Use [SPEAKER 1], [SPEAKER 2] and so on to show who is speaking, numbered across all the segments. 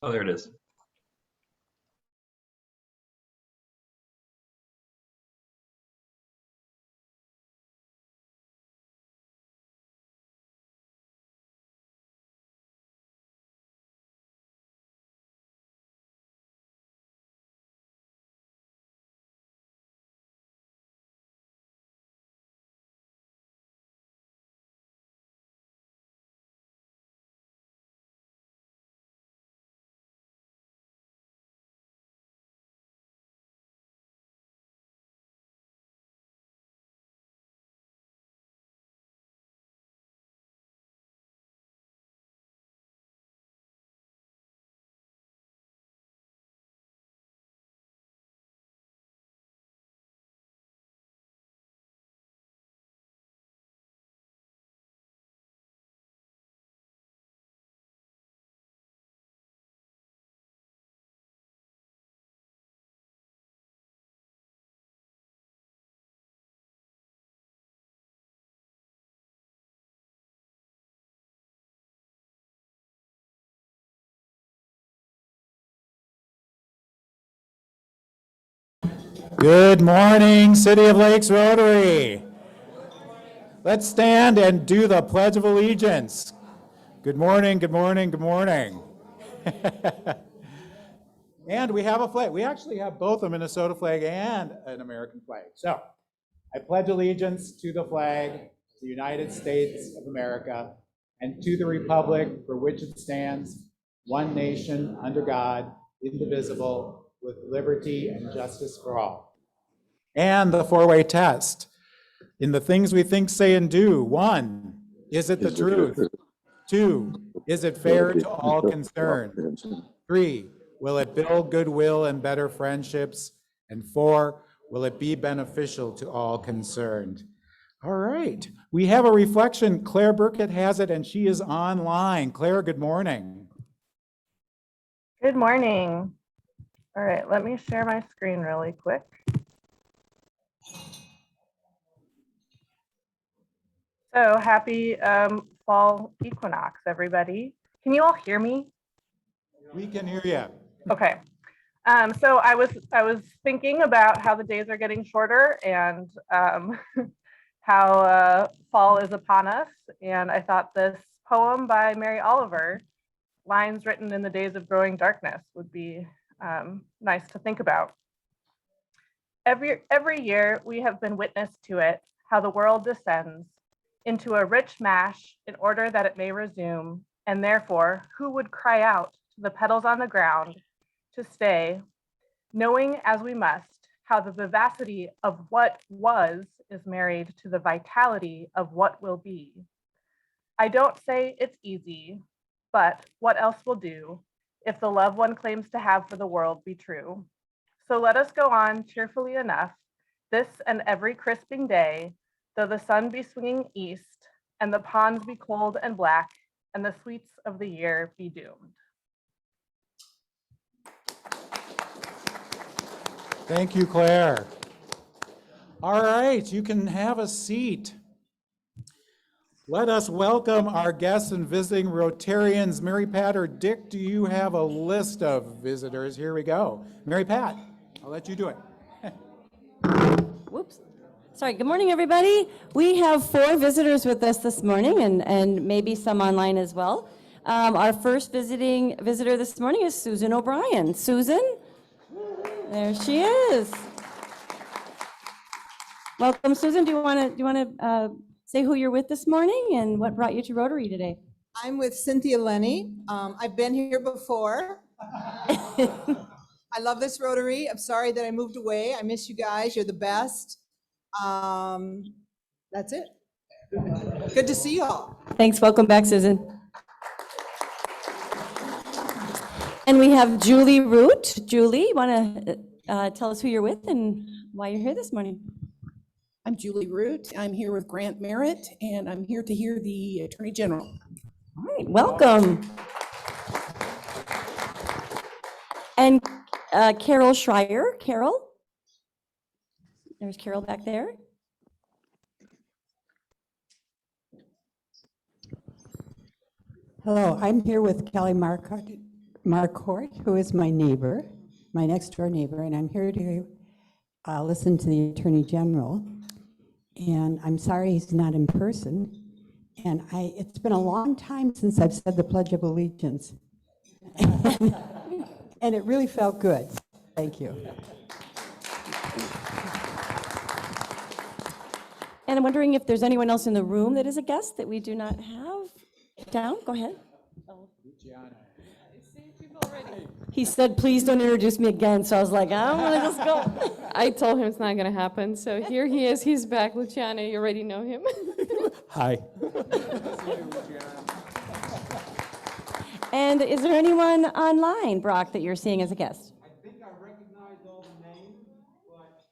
[SPEAKER 1] Oh, there it is.
[SPEAKER 2] Good morning, City of Lakes Rotary. Let's stand and do the Pledge of Allegiance. Good morning, good morning, good morning. And we have a flag. We actually have both a Minnesota flag and an American flag. So I pledge allegiance to the flag of the United States of America and to the republic for which it stands, one nation under God, indivisible, with liberty and justice for all. And the four-way test. In the things we think, say, and do, 1, is it the truth? 2, is it fair to all concerned? 3, will it build goodwill and better friendships? And 4, will it be beneficial to all concerned? All right, we have a reflection. Claire Burkett has it, and she is online. Claire, good morning.
[SPEAKER 3] Good morning. All right, let me share my screen really quick. So happy fall equinox, everybody. Can you all hear me?
[SPEAKER 2] We can hear you.
[SPEAKER 3] Okay. So I was thinking about how the days are getting shorter and how fall is upon us. And I thought this poem by Mary Oliver, Lines Written in the Days of Growing Darkness, would be nice to think about. Every year we have been witness to it, how the world descends into a rich mash in order that it may resume, and therefore who would cry out to the petals on the ground to stay, knowing as we must how the vivacity of what was is married to the vitality of what will be. I don't say it's easy, but what else will do if the love one claims to have for the world be true? So let us go on cheerfully enough, this and every crisping day, though the sun be swinging east and the ponds be cold and black and the sweets of the year be doomed.
[SPEAKER 2] Thank you, Claire. All right, you can have a seat. Let us welcome our guests and visiting Rotarians. Mary Pat or Dick, do you have a list of visitors? Here we go. Mary Pat, I'll let you do it.
[SPEAKER 4] Whoops. Sorry, good morning, everybody. We have 4 visitors with us this morning and maybe some online as well. Our first visitor this morning is Susan O'Brien. Susan, there she is. Welcome, Susan. Do you want to say who you're with this morning and what brought you to Rotary today?
[SPEAKER 5] I'm with Cynthia Lenny. I've been here before. I love this Rotary. I'm sorry that I moved away. I miss you guys. You're the best. That's it. Good to see you all.
[SPEAKER 4] Thanks. Welcome back, Susan. And we have Julie Root. Julie, you want to tell us who you're with and why you're here this morning?
[SPEAKER 6] I'm Julie Root. I'm here with Grant Merritt, and I'm here to hear the Attorney General.
[SPEAKER 4] All right, welcome. And Carol Schreier. Carol? There's Carol back there.
[SPEAKER 7] Hello, I'm here with Kelly Marcotte.
[SPEAKER 1] Mark Hort, who is my neighbor, my next door neighbor, and I'm here to listen to the Attorney General. And I'm sorry he's not in person. And it's been a long time since I've said the Pledge of Allegiance. And it really felt good. Thank you.
[SPEAKER 4] And I'm wondering if there's anyone else in the room that is a guest that we do not have down. Go ahead. He said, please don't introduce me again. So I was like, I'm going to just go.
[SPEAKER 7] I told him it's not going to happen. So here he is. He's back. Luciana, you already know him.
[SPEAKER 8] Hi.
[SPEAKER 4] And is there anyone online, Brock, that you're seeing as a guest?
[SPEAKER 8] I think I recognize all the names, but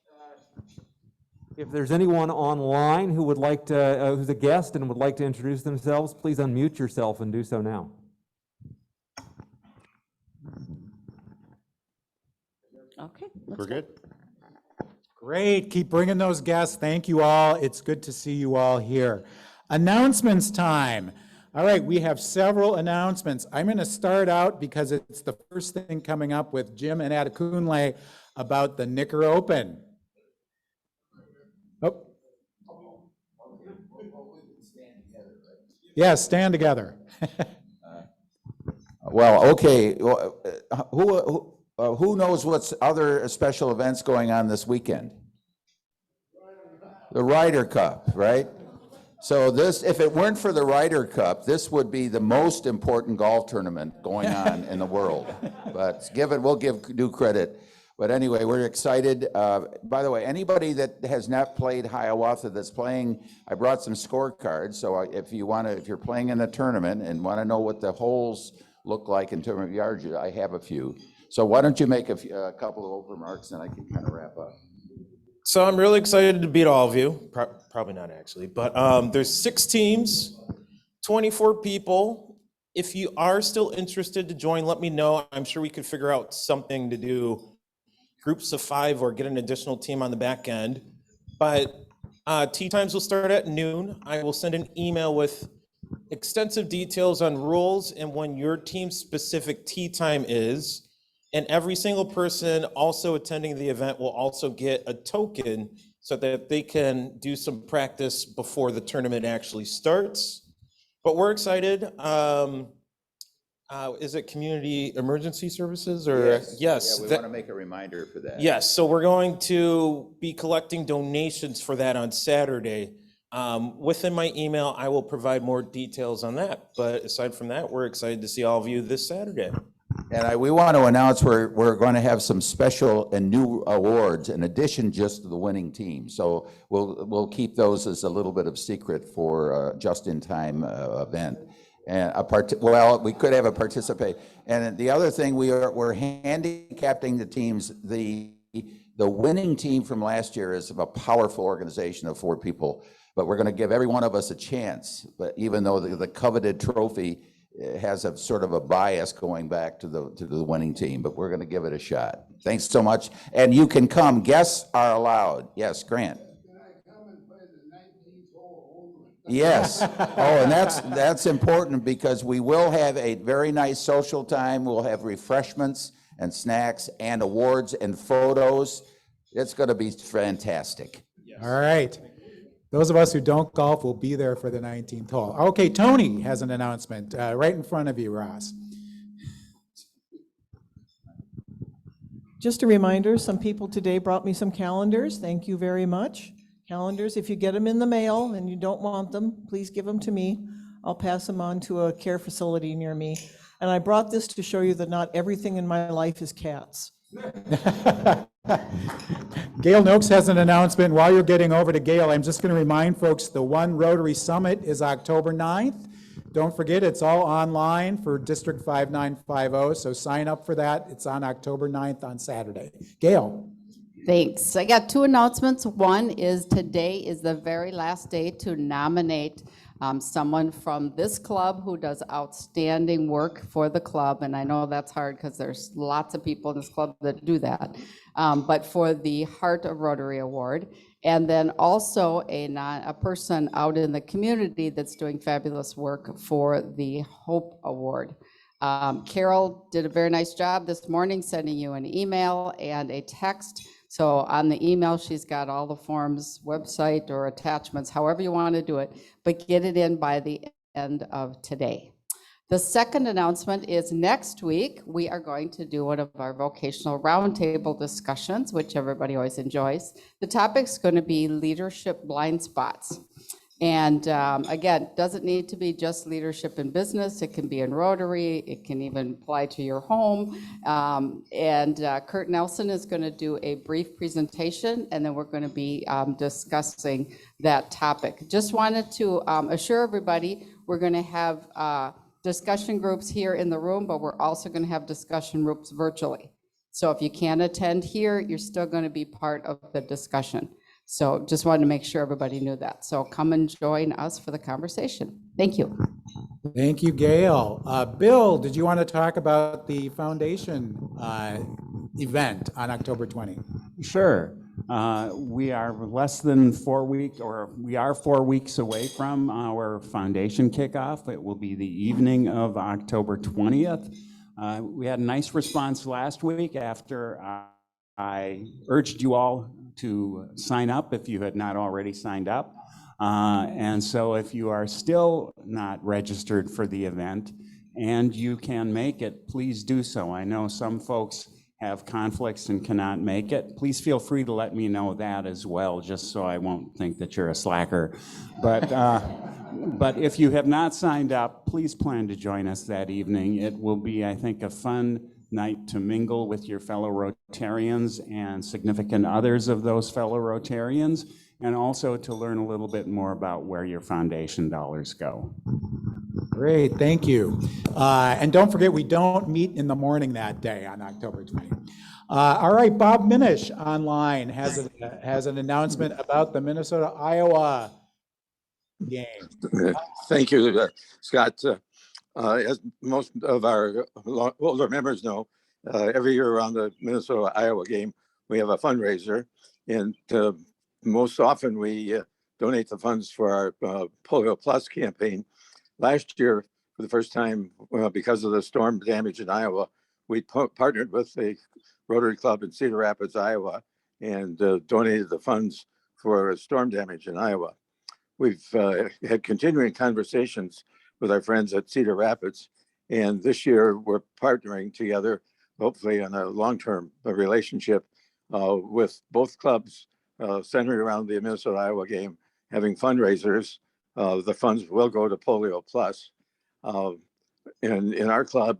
[SPEAKER 8] if there's anyone online who would like to, who's a guest and would like to introduce themselves, please unmute yourself and do so now.
[SPEAKER 4] Okay.
[SPEAKER 9] We're good.
[SPEAKER 2] Great, keep bringing those guests. Thank you all. It's good to see you all here. Announcements time. All right, we have several announcements. I'm going to start out because it's the first thing coming up with Jim and Adekunle about the Knicker Open. Oh. Yeah, stand together.
[SPEAKER 9] Well, okay. Who knows what's other special events going on this weekend? The Ryder Cup, right? So this, if it weren't for the Ryder Cup, this would be the most important golf tournament going on in the world. But we'll give due credit. But anyway, we're excited. By the way, anybody that has not played Hiawatha that's playing, I brought some scorecards. So if you're playing in the tournament and want to know what the holes look like in terms of yards, I have a few. So why don't you make a couple of remarks and I can kind of wrap up.
[SPEAKER 10] So I'm really excited to beat all of you. Probably not actually, but there's 6 teams, 24 people. If you are still interested to join, let me know. I'm sure we could figure out something to do groups of 5 or get an additional team on the back end. But tee times will start at noon. I will send an email with extensive details on rules and when your team's specific tee time is. And every single person also attending the event will also get a token so that they can do some practice before the tournament actually starts. But we're excited. Is it Community Emergency Services or? Yes.
[SPEAKER 9] Yeah, we want to make a reminder for that.
[SPEAKER 10] Yes, so we're going to be collecting donations for that on Saturday. Within my email, I will provide more details on that. But aside from that, we're excited to see all of you this Saturday.
[SPEAKER 9] And we want to announce we're going to have some special and new awards in addition just to the winning team. So we'll keep those as a little bit of secret for just-in-time event. And we could have a participate. And the other thing, we're handicapping the teams. The winning team from last year is a powerful organization of 4 people, but we're going to give every one of us a chance. But even though the coveted trophy has a sort of a bias going back to the winning team, but we're going to give it a shot. Thanks so much. And you can come. Guests are allowed. Yes, Grant.
[SPEAKER 11] Can I come and play the 19th hole only?
[SPEAKER 9] Yes. Oh, and that's important because we will have a very nice social time. We'll have refreshments and snacks and awards and photos. It's going to be fantastic.
[SPEAKER 2] Yes. All right. Those of us who don't golf will be there for the 19th hole. Okay, Tony has an announcement right in front of you, Ross.
[SPEAKER 12] Just a reminder, some people today brought me some calendars. Thank you very much. Calendars, if you get them in the mail and you don't want them, please give them to me. I'll pass them on to a care facility near me. And I brought this to show you that not everything in my life is cats.
[SPEAKER 2] Gail Noakes has an announcement. While you're getting over to Gail, I'm just going to remind folks the One Rotary Summit is October 9th. Don't forget, it's all online for District 5950, so sign up for that. It's on October 9th on Saturday. Gail.
[SPEAKER 13] Thanks. I got 2 announcements. One is today is the very last day to nominate someone from this club who does outstanding work for the club. And I know that's hard because there's lots of people in this club that do that. But for the Heart of Rotary Award. And then also a person out in the community that's doing fabulous work for the Hope Award. Carol did a very nice job this morning sending you an email and a text. So on the email, she's got all the forms, website or attachments, however you want to do it, but get it in by the end of today. The second announcement is next week, we are going to do one of our vocational roundtable discussions, which everybody always enjoys. The topic's going to be leadership blind spots. And again, doesn't need to be just leadership in business. It can be in Rotary. It can even apply to your home. Kurt Nelson is going to do a brief presentation, and then we're going to be discussing that topic. Just wanted to assure everybody we're going to have discussion groups here in the room, but we're also going to have discussion groups virtually. So if you can't attend here, you're still going to be part of the discussion. So just wanted to make sure everybody knew that. So come and join us for the conversation. Thank you.
[SPEAKER 2] Thank you, Gail. Bill, did you want to talk about the foundation event on October 20?
[SPEAKER 14] Sure. We are less than 4 weeks, or we are 4 weeks away from our foundation kickoff. It will be the evening of October 20th. We had a nice response last week after I urged you all to sign up if you had not already signed up. And so if you are still not registered for the event and you can make it, please do so. I know some folks have conflicts and cannot make it. Please feel free to let me know that as well, just so I won't think that you're a slacker. But if you have not signed up, please plan to join us that evening. It will be, I think, a fun night to mingle with your fellow Rotarians and significant others of those fellow Rotarians, and also to learn a little bit more about where your foundation dollars go.
[SPEAKER 2] Great, thank you. And don't forget, we don't meet in the morning that day on October 20th. All right, Bob Minish online has an announcement about the Minnesota-Iowa game.
[SPEAKER 11] Thank you, Scott. As most of our older members know, every year around the Minnesota-Iowa game, we have a fundraiser, and most often we donate the funds for our Polio Plus campaign. Last year, for the first time, because of the storm damage in Iowa, we partnered with a Rotary Club in Cedar Rapids, Iowa, and donated the funds for storm damage in Iowa. We've had continuing conversations with our friends at Cedar Rapids, and this year we're partnering together, hopefully in a long-term relationship with both clubs centered around the Minnesota-Iowa game, having fundraisers. The funds will go to Polio Plus. In our club,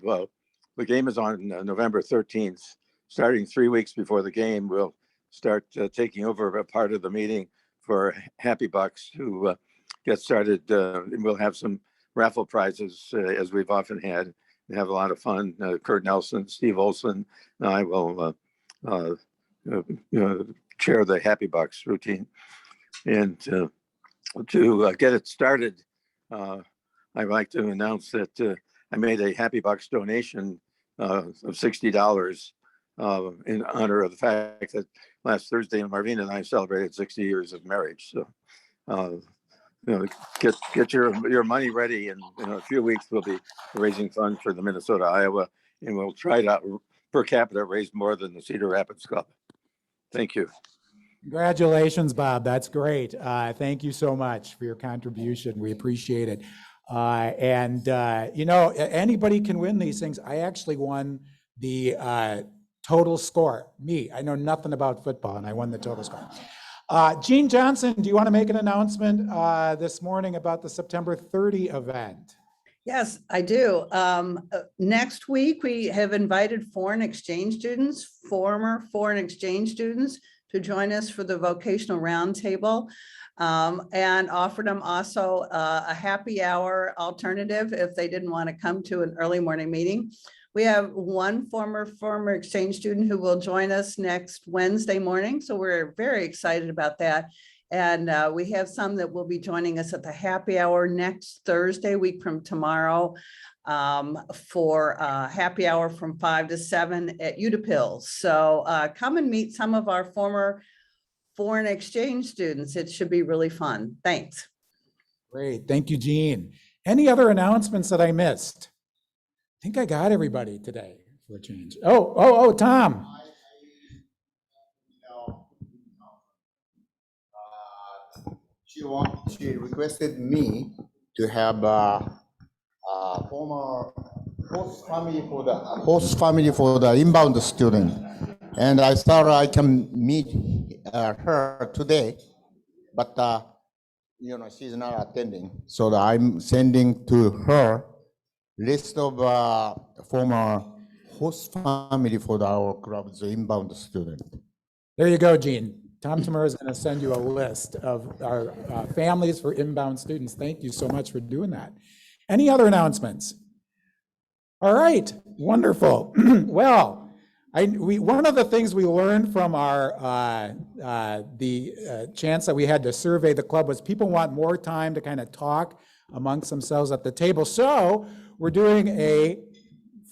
[SPEAKER 11] the game is on November 13th. Starting 3 weeks before the game, we'll start taking over a part of the meeting for Happy Bucks who get started. We'll have some raffle prizes as we've often had, and have a lot of fun. Kurt Nelson, Steve Olson, and I will chair the Happy Bucks routine. And to get it started, I'd like to announce that I made a Happy Bucks donation of $60 in honor of the fact that last Thursday Marvina and I celebrated 60 years of marriage. So get your money ready, and in a few weeks we'll be raising funds for the Minnesota-Iowa, and we'll try to per capita raise more than the Cedar Rapids Club. Thank you.
[SPEAKER 2] Congratulations, Bob. That's great. Thank you so much for your contribution. We appreciate it. Anybody can win these things. I actually won the total score. I know nothing about football, and I won the total score. Gene Johnson, do you want to make an announcement this morning about the September 30 event?
[SPEAKER 15] Yes, I do. Next week, we have invited foreign exchange students, former foreign exchange students, to join us for the vocational roundtable, and offered them also a happy hour alternative if they didn't want to come to an early morning meeting. We have one former exchange student who will join us next Wednesday morning, so we're very excited about that. And we have some that will be joining us at the happy hour next Thursday, week from tomorrow, for happy hour from 5 to 7 at UTPILS. So come and meet some of our former foreign exchange students. It should be really fun. Thanks.
[SPEAKER 2] Great. Thank you, Jean. Any other announcements that I missed? think I got everybody today for a change. Oh, Tom.
[SPEAKER 16] She requested me to have former host family for the inbound student, and I thought I can meet her today, but she's not attending, so I'm sending to her list of former host family for our club's inbound student.
[SPEAKER 2] There you go, Gene. Tom Tamura is going to send you a list of our families for inbound students. Thank you so much for doing that. Any other announcements? All right, wonderful. Well, one of the things we learned from our chance that we had to survey the club was people want more time to kind of talk amongst themselves at the table. So we're doing a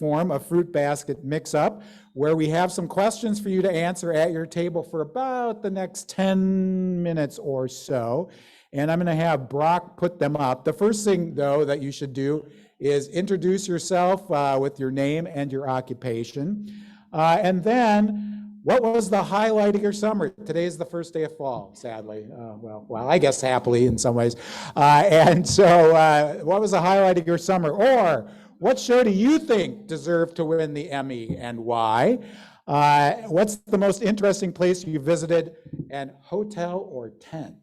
[SPEAKER 2] form of fruit basket mix-up where we have some questions for you to answer at your table for about the next 10 minutes or so. And I'm going to have Brock put them up. The first thing, though, that you should do is introduce yourself with your name and your occupation. And then, what was the highlight of your summer? Today is the first day of fall, sadly. Well, I guess happily in some ways. And so, what was the highlight of your summer? Or, what show do you think deserved to win the Emmy and why? What's the most interesting place you visited, and hotel or tent?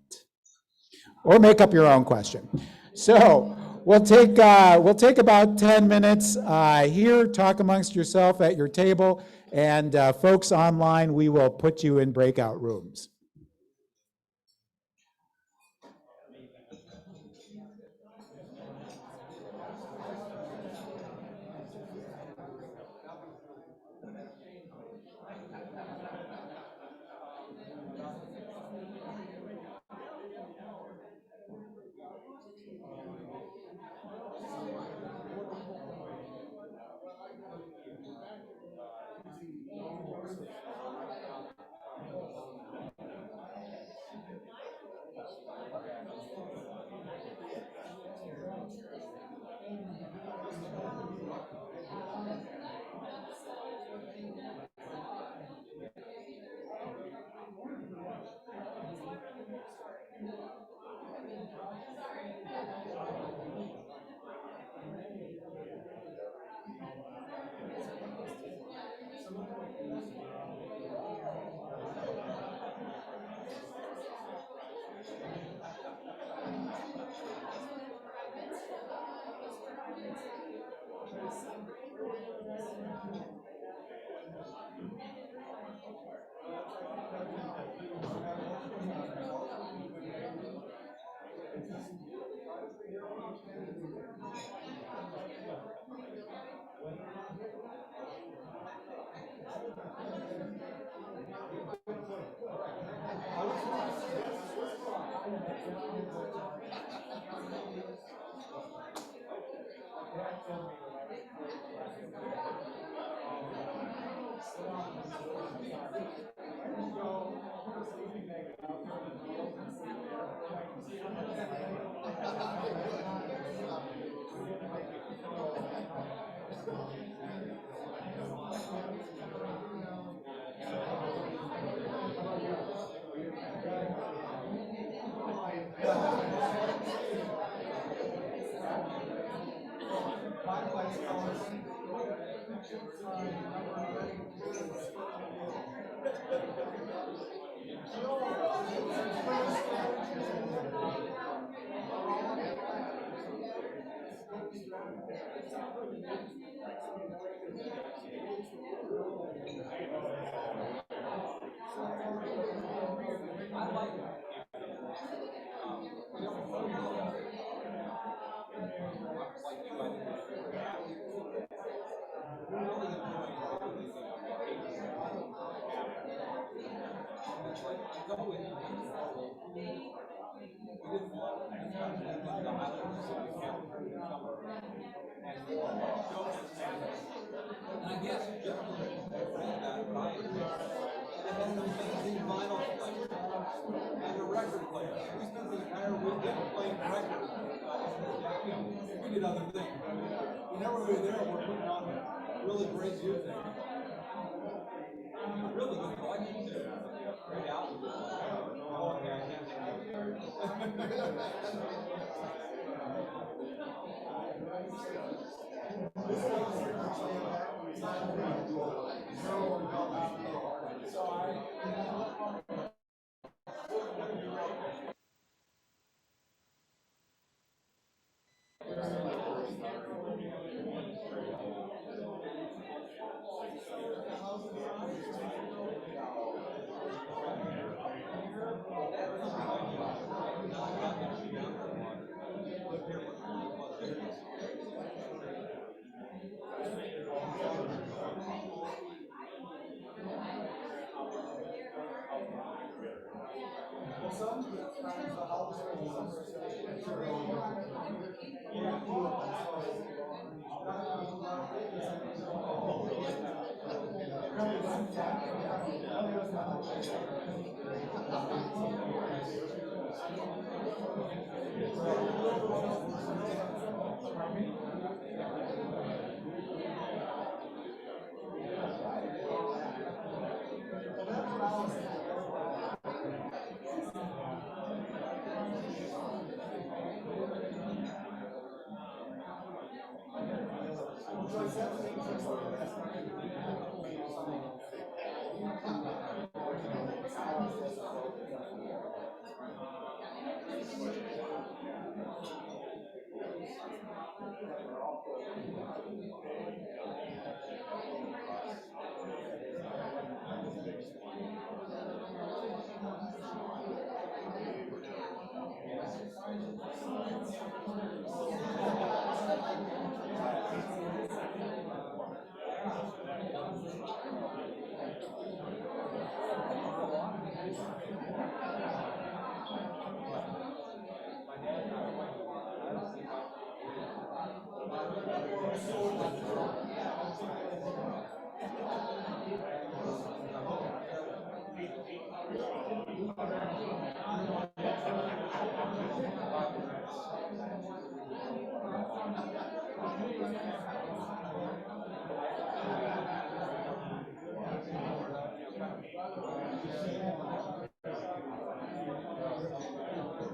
[SPEAKER 2] Or make up your own question. So we'll take about 10 minutes here, talk amongst yourself at your table, and folks online, we will put you in breakout rooms.
[SPEAKER 17] whenever we're there, we're putting on really great music. Really good collection too. Great album. Oh, yeah, I can't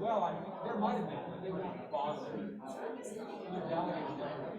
[SPEAKER 17] Well, I mean, there might have been, but they weren't Boston. The delegates never.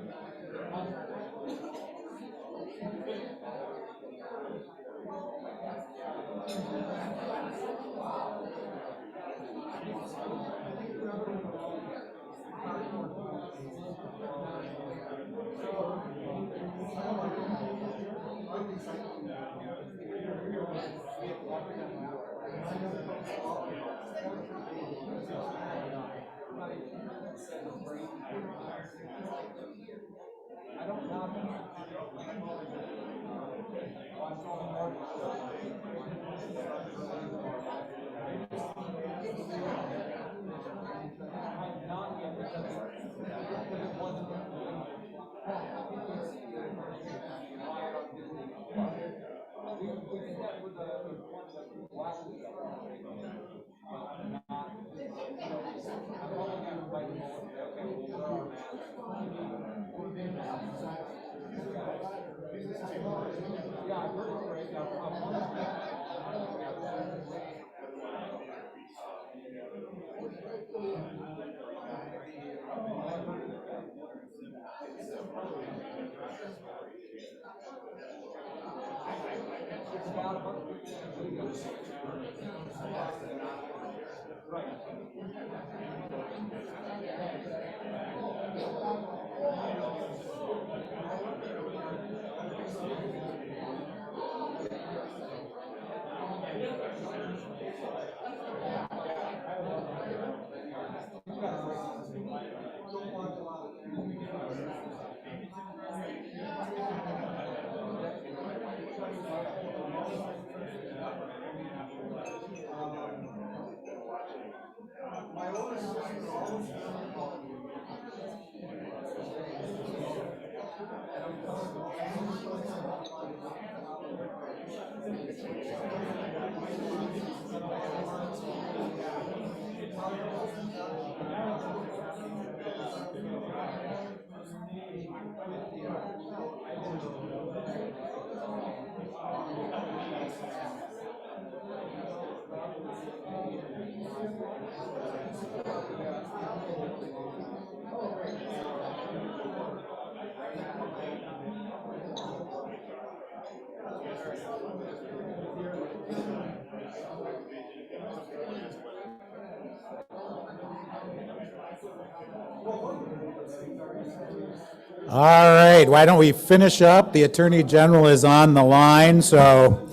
[SPEAKER 2] All right, why don't we finish up? The Attorney General is on the line, so.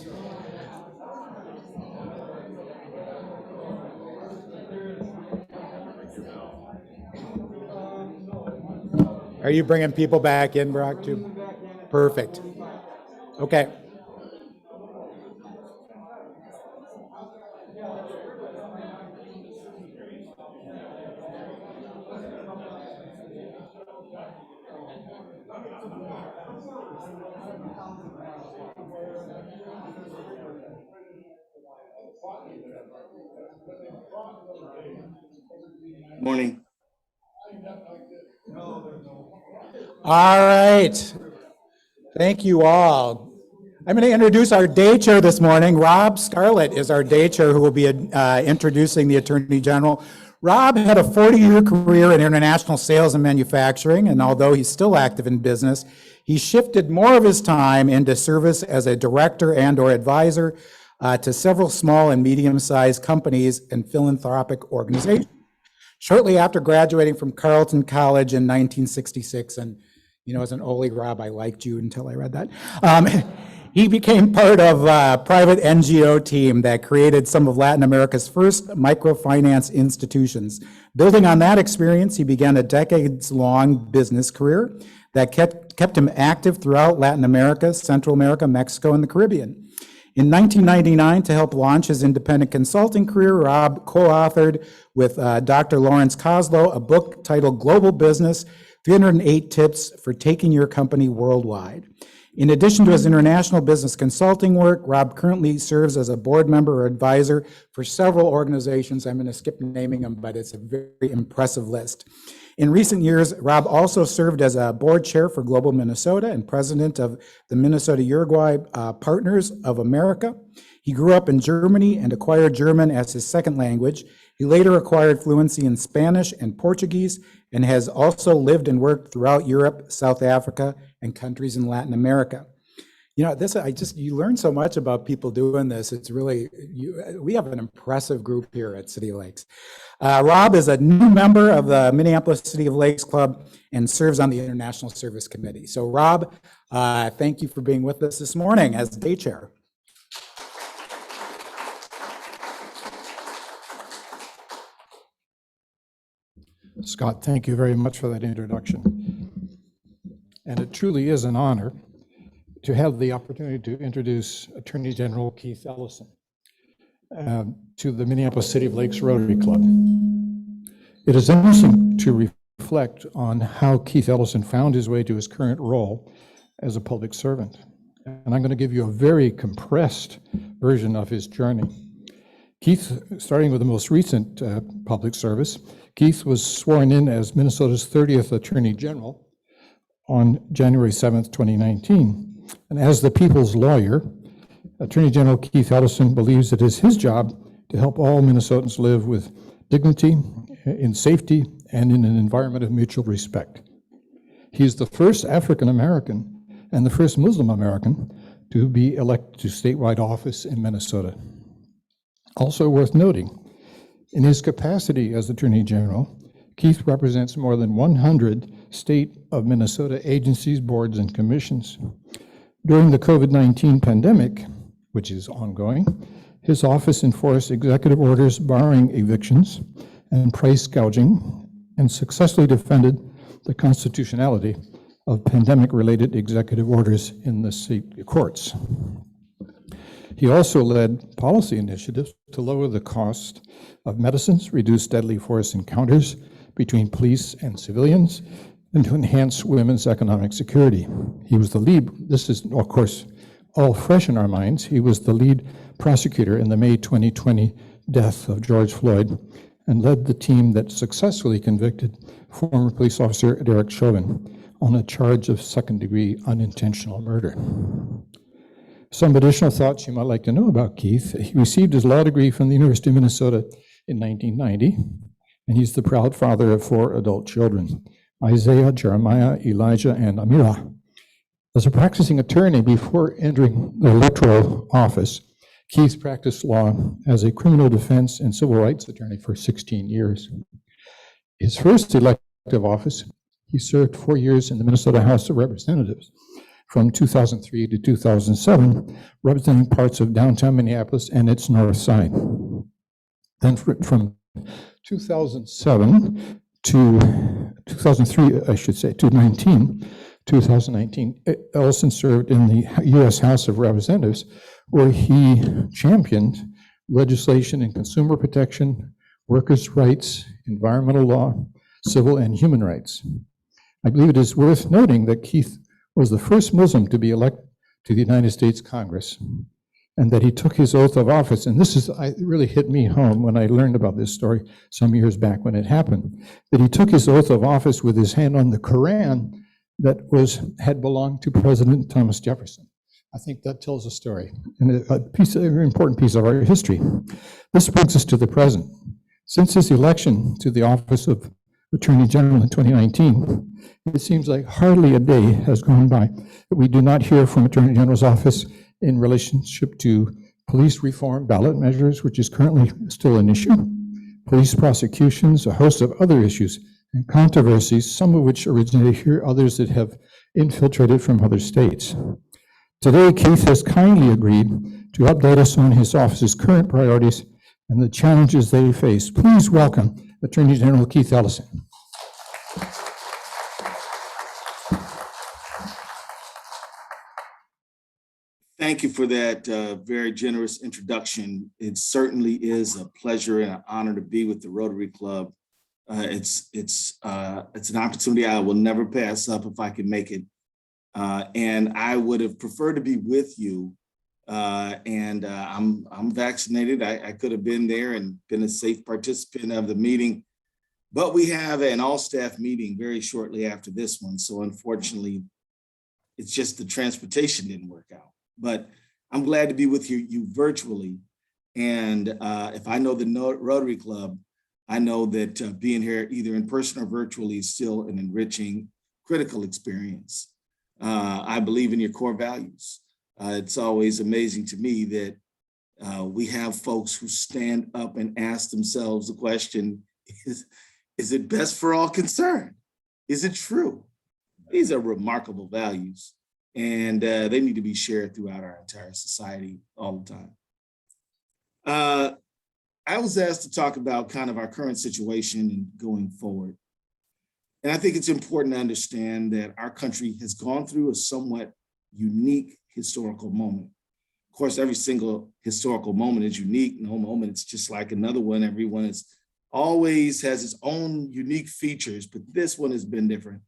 [SPEAKER 2] Are you bringing people back in, Brock, too? Perfect. Okay.
[SPEAKER 18] Morning.
[SPEAKER 2] All right. Thank you all. I'm going to introduce our day chair this morning. Rob Scarlett is our day chair who will be introducing the Attorney General. Rob had a 40-year career in international sales and manufacturing, and although he's still active in business, he shifted more of his time into service as a director and/or advisor to several small and medium-sized companies and philanthropic organizations. Shortly after graduating from Carleton College in 1966, and you know, as an Ole Rob, I liked you until I read that. He became part of a private NGO team that created some of Latin America's first microfinance institutions. Building on that experience, he began a decades-long business career that kept him active throughout Latin America, Central America, Mexico, and the Caribbean. In 1999, to help launch his independent consulting career, Rob co-authored with Dr. Lawrence Koslow a book titled Global Business, 308 Tips for Taking Your Company Worldwide. In addition to his international business consulting work, Rob currently serves as a board member or advisor for several organizations. I'm going to skip naming them, but it's a very impressive list. In recent years, Rob also served as a board chair for Global Minnesota and president of the Minnesota-Uruguay Partners of America. He grew up in Germany and acquired German as his second language. He later acquired fluency in Spanish and Portuguese and has also lived and worked throughout Europe, South Africa, and countries in Latin America. You know, you learn so much about people doing this. It's really, we have an impressive group here at City of Lakes. Rob is a new member of the Minneapolis City of Lakes Club and serves on the International Service Committee. So Rob, thank you for being with us this morning as day chair.
[SPEAKER 19] Scott, thank you very much for that introduction. And it truly is an honor to have the opportunity to introduce Attorney General Keith Ellison to the Minneapolis City of Lakes Rotary Club. It is interesting to reflect on how Keith Ellison found his way to his current role as a public servant. And I'm going to give you a very compressed version of his journey. Keith, starting with the most recent public service, Keith was sworn in as Minnesota's 30th Attorney General on January 7th, 2019. And as the people's lawyer, Attorney General Keith Ellison believes it is his job to help all Minnesotans live with dignity, in safety, and in an environment of mutual respect. He is the first African American and the first Muslim American to be elected to statewide office in Minnesota. Also worth noting, in his capacity as Attorney General, Keith represents more than 100 state of Minnesota agencies, boards, and commissions. During the COVID-19 pandemic, which is ongoing, his office enforced executive orders barring evictions and price gouging and successfully defended the constitutionality of pandemic-related executive orders in the state courts. He also led policy initiatives to lower the cost of medicines, reduce deadly force encounters between police and civilians, and to enhance women's economic security. He was the lead, this is of course all fresh in our minds, he was the lead prosecutor in the May 2020 death of George Floyd and led the team that successfully convicted former police officer Derek Chauvin on a charge of second-degree unintentional murder. Some additional thoughts you might like to know about Keith. He received his law degree from the University of Minnesota in 1990, and he's the proud father of 4 adult children, Isaiah, Jeremiah, Elijah, and Amira. As a practicing attorney before entering the electoral office, Keith practiced law as a criminal defense and civil rights attorney for 16 years. His first elective office He served 4 years in the Minnesota House of Representatives from 2003 to 2007, representing parts of downtown Minneapolis and its north side. Then from 2007 to 2003, I should say, to 2019, Ellison served in the U.S. House of Representatives, where he championed legislation in consumer protection, workers' rights, environmental law, civil and human rights. I believe it is worth noting that Keith was the first Muslim to be elected to the United States Congress, and that he took his oath of office. And this it really hit me home when I learned about this story some years back when it happened, that he took his oath of office with his hand on the Quran that had belonged to President Thomas Jefferson. I think that tells a story, and a very important piece of our history. This brings us to the present. Since his election to the office of Attorney General in 2019, it seems like hardly a day has gone by that we do not hear from Attorney General's office in relationship to police reform, ballot measures, which is currently still an issue, police prosecutions, a host of other issues and controversies, some of which originated here, others that have infiltrated from other states. Today, Keith has kindly agreed to update us on his office's current priorities and the challenges they face. Please welcome Attorney General Keith Ellison.
[SPEAKER 18] Thank you for that very generous introduction. It certainly is a pleasure and an honor to be with the Rotary Club. It's an opportunity I will never pass up if I can make it. And I would have preferred to be with you. I'm vaccinated. I could have been there and been a safe participant of the meeting, but we have an all-staff meeting very shortly after this one. So unfortunately, it's just the transportation didn't work out. But I'm glad to be with you virtually. And if I know the Rotary Club, I know that being here either in person or virtually is still an enriching, critical experience. I believe in your core values. It's always amazing to me that we have folks who stand up and ask themselves the question, is it best for all concerned? Is it true? These are remarkable values, and they need to be shared throughout our entire society all the time. I was asked to talk about kind of our current situation and going forward. And I think it's important to understand that our country has gone through a somewhat unique historical moment. Of course, every single historical moment is unique. No moment it's just like another one. Everyone is always has its own unique features, but this one has been different.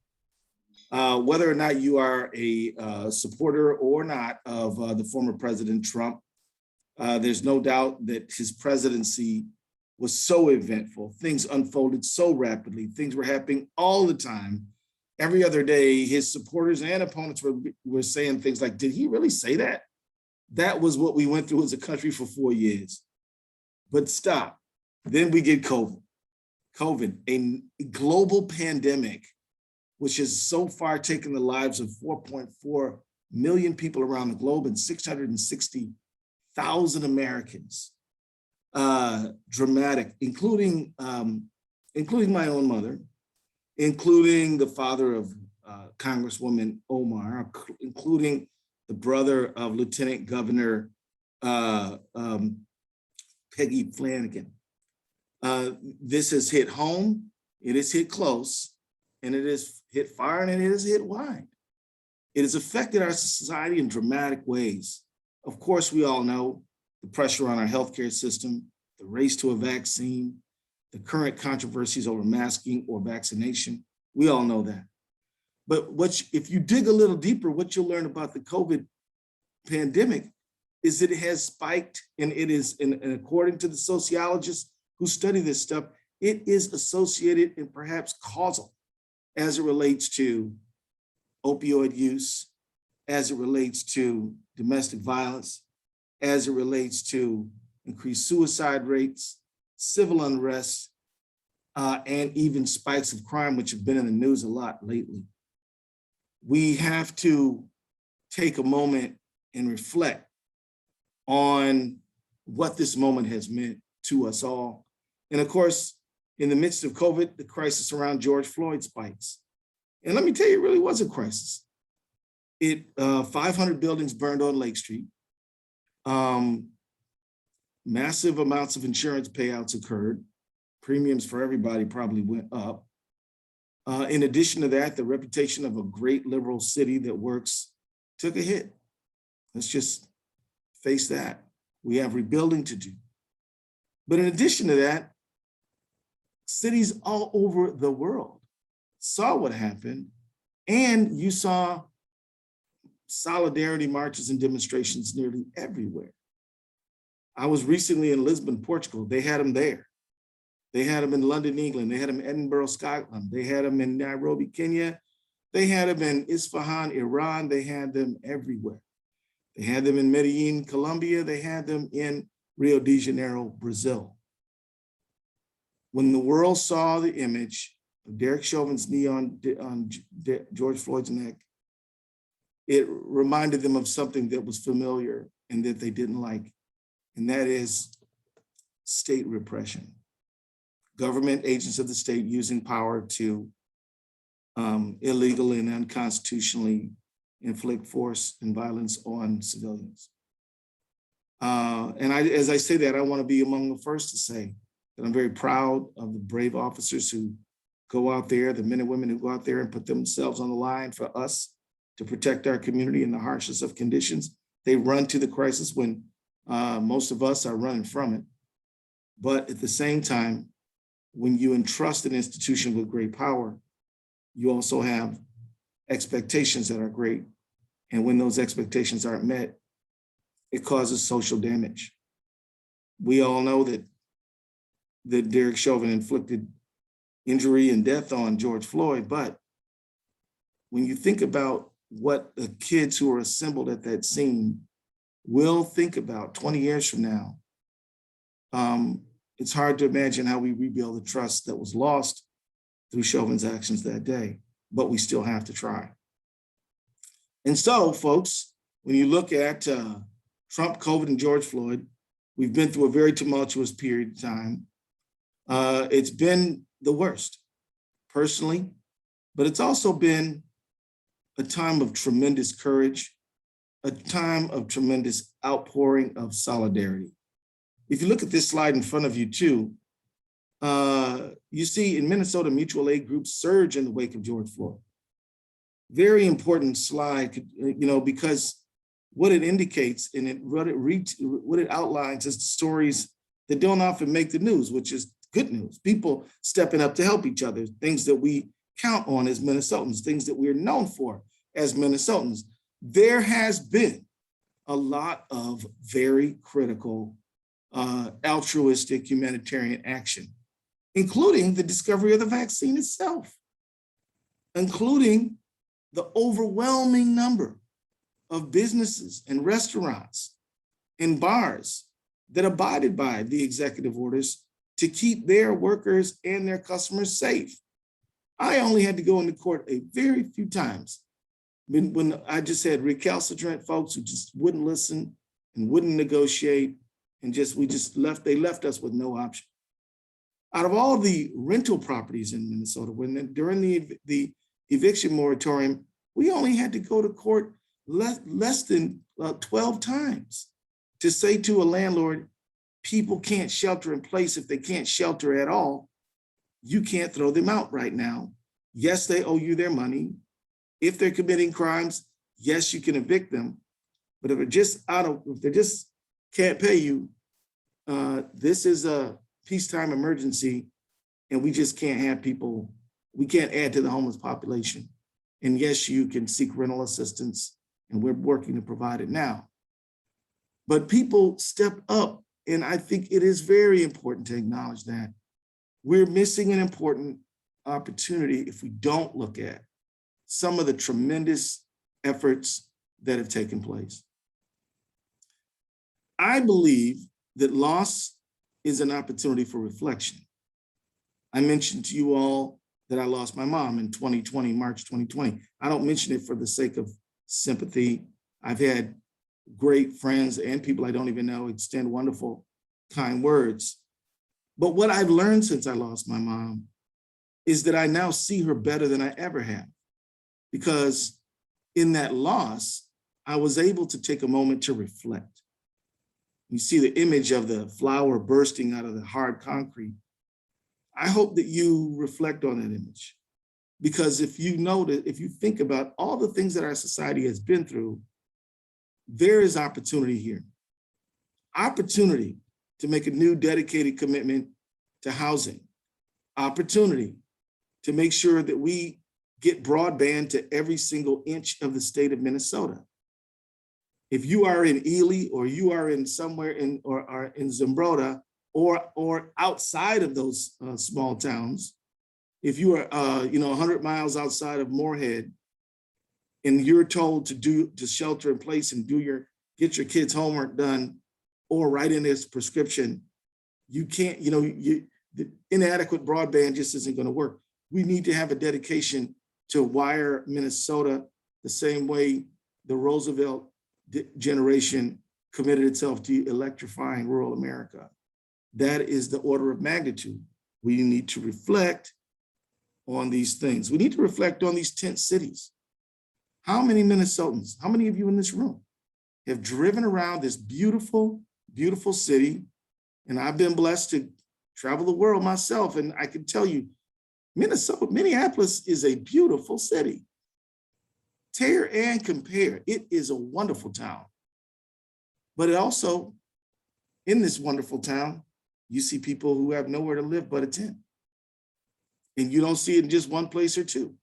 [SPEAKER 18] Whether or not you are a supporter or not of the former President Trump, there's no doubt that his presidency was so eventful. Things unfolded so rapidly. Things were happening all the time. Every other day, his supporters and opponents were saying things like, did he really say that? That was what we went through as a country for 4 years. But stop. Then we get COVID. COVID, a global pandemic, which has so far taken the lives of 4.4 million people around the globe and 660,000 Americans. Dramatic, including my own mother, including the father of Congresswoman Omar, including the brother of Lieutenant Governor Peggy Flanagan. This has hit home, it has hit close, and it has hit far, and it has hit wide. It has affected our society in dramatic ways. Of course, we all know the pressure on our healthcare system, the race to a vaccine, the current controversies over masking or vaccination. We all know that. But if you dig a little deeper, what you'll learn about the COVID pandemic is that it has spiked, and it is, and according to the sociologists who study this stuff, it is associated and perhaps causal as it relates to opioid use, as it relates to domestic violence, as it relates to increased suicide rates, civil unrest, and even spikes of crime, which have been in the news a lot lately. We have to take a moment and reflect on what this moment has meant to us all. And of course, in the midst of COVID, the crisis around George Floyd spikes. And let me tell you, it really was a crisis. 500 buildings burned on Lake Street. Massive amounts of insurance payouts occurred. Premiums for everybody probably went up. In addition to that, the reputation of a great liberal city that works took a hit. Let's just face that. We have rebuilding to do. But in addition to that, cities all over the world saw what happened, and you saw solidarity marches and demonstrations nearly everywhere. I was recently in Lisbon, Portugal. They had them there. They had them in London, England. They had them in Edinburgh, Scotland. They had them in Nairobi, Kenya. They had them in Isfahan, Iran. They had them everywhere. They had them in Medellin, Colombia. They had them in Rio de Janeiro, Brazil. When the world saw the image of Derek Chauvin's knee on George Floyd's neck, it reminded them of something that was familiar and that they didn't like, and that is state repression. Government agents of the state using power to illegally and unconstitutionally inflict force and violence on civilians. As I say that, I want to be among the first to say that I'm very proud of the brave officers who go out there, the men and women who go out there and put themselves on the line for us to protect our community in the harshest of conditions. They run to the crisis when most of us are running from it. But at the same time, when you entrust an institution with great power, you also have expectations that are great. And when those expectations aren't met, it causes social damage. We all know that Derek Chauvin inflicted injury and death on George Floyd, but when you think about what the kids who were assembled at that scene will think about 20 years from now, it's hard to imagine how we rebuild the trust that was lost through Chauvin's actions that day, but we still have to try. And so, folks, when you look at Trump, COVID, and George Floyd, we've been through a very tumultuous period of time. It's been the worst, personally, but it's also been a time of tremendous courage, a time of tremendous outpouring of solidarity. If you look at this slide in front of you too, you see in Minnesota, mutual aid groups surge in the wake of George Floyd. Very important slide, because what it indicates and what it outlines is the stories that don't often make the news, which is good news. People stepping up to help each other, things that we count on as Minnesotans, things that we're known for as Minnesotans. There has been a lot of very critical altruistic humanitarian action, including the discovery of the vaccine itself, including the overwhelming number of businesses and restaurants and bars that abided by the executive orders to keep their workers and their customers safe. I only had to go into court a very few times when I just had recalcitrant folks who just wouldn't listen and wouldn't negotiate, and they left us with no option. Out of all the rental properties in Minnesota, during the eviction moratorium, we only had to go to court less than 12 times to say to a landlord, people can't shelter in place. If they can't shelter at all, you can't throw them out right now. Yes, they owe you their money. If they're committing crimes, yes, you can evict them. But if they just can't pay you, this is a peacetime emergency, and we just can't have people, we can't add to the homeless population. And yes, you can seek rental assistance, and we're working to provide it now. But people step up, and I think it is very important to acknowledge that we're missing an important opportunity if we don't look at some of the tremendous efforts that have taken place. I believe that loss is an opportunity for reflection. I mentioned to you all that I lost my mom in 2020, March 2020. I don't mention it for the sake of sympathy. I've had great friends and people I don't even know extend wonderful, kind words. But what I've learned since I lost my mom is that I now see her better than I ever have. because in that loss, I was able to take a moment to reflect. You see the image of the flower bursting out of the hard concrete. I hope that you reflect on that image, because if you think about all the things that our society has been through, there is opportunity here. Opportunity to make a new dedicated commitment to housing. Opportunity to make sure that we get broadband to every single inch of the state of Minnesota. If you are in Ely, or you are in somewhere in or are in Zumbrota, or outside of those small towns, if you are 100 miles outside of Moorhead, and you're told to shelter in place and get your kids' homework done, or write in this prescription, you can't, the inadequate broadband just isn't going to work. We need to have a dedication to wire Minnesota the same way the Roosevelt generation committed itself to electrifying rural America. That is the order of magnitude. We need to reflect on these things. We need to reflect on these tent cities. How many Minnesotans, how many of you in this room have driven around this beautiful, beautiful city? And I've been blessed to travel the world myself, and I can tell you, Minneapolis is a beautiful city. Tear and compare. It is a wonderful town. But it also, in this wonderful town, you see people who have nowhere to live but a tent. And you don't see it in just one place or two.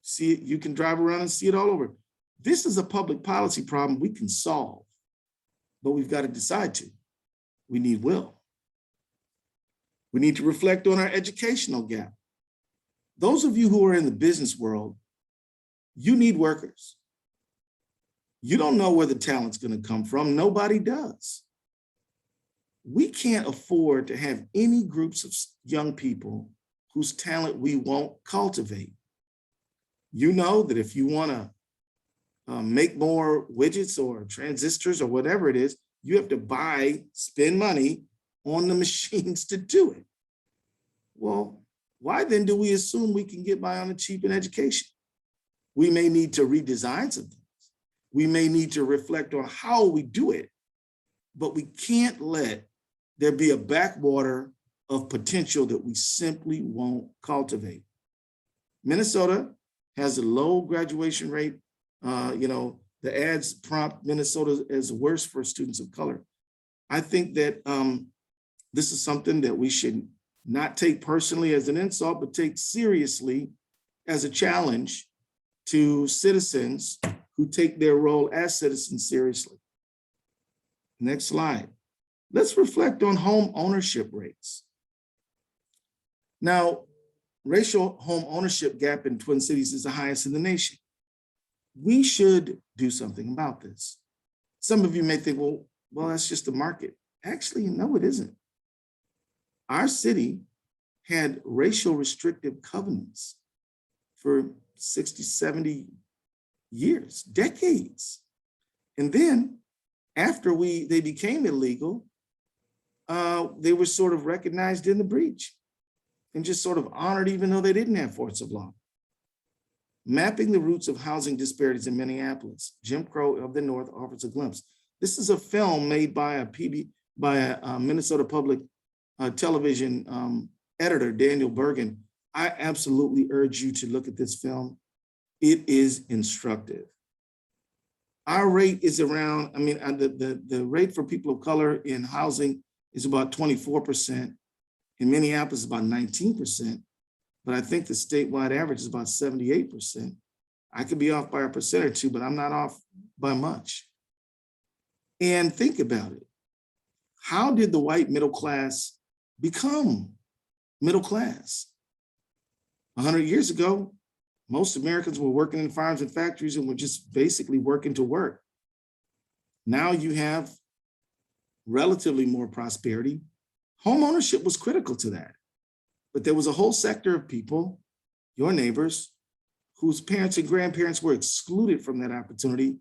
[SPEAKER 18] See it, you can drive around and see it all over. This is a public policy problem we can solve, but we've got to decide to. We need will. We need to reflect on our educational gap. Those of you who are in the business world, you need workers. You don't know where the talent's going to come from. Nobody does. We can't afford to have any groups of young people whose talent we won't cultivate. You know that if you want to make more widgets or transistors or whatever it is, you have to spend money on the machines to do it. Well, why then do we assume we can get by on a cheap in education? We may need to redesign some things. We may need to reflect on how we do it, but we can't let there be a backwater of potential that we simply won't cultivate. Minnesota has a low graduation rate. The ads prompt Minnesota as worse for students of color. I think that this is something that we should not take personally as an insult, but take seriously as a challenge to citizens who take their role as citizens seriously. Next slide. Let's reflect on home ownership rates. Now, racial home ownership gap in Twin Cities is the highest in the nation. We should do something about this. Some of you may think, well, that's just the market. Actually, no, it isn't. Our city had racial restrictive covenants for 60, 70 years, decades. And then after they became illegal, they were sort of recognized in the breach and just sort of honored even though they didn't have force of law. Mapping the roots of housing disparities in Minneapolis, Jim Crow of the North offers a glimpse. This is a film made by a Minnesota Public Television editor, Daniel Bergen. I absolutely urge you to look at this film. It is instructive. Our rate is around, the rate for people of color in housing is about 24%. In Minneapolis, about 19%. But I think the statewide average is about 78%. I could be off by a percent or two, but I'm not off by much. And think about it. How did the white middle class become middle class? 100 years ago, most Americans were working in farms and factories and were just basically working to work. Now you have relatively more prosperity. Home ownership was critical to that. But there was a whole sector of people, your neighbors, whose parents and grandparents were excluded from that opportunity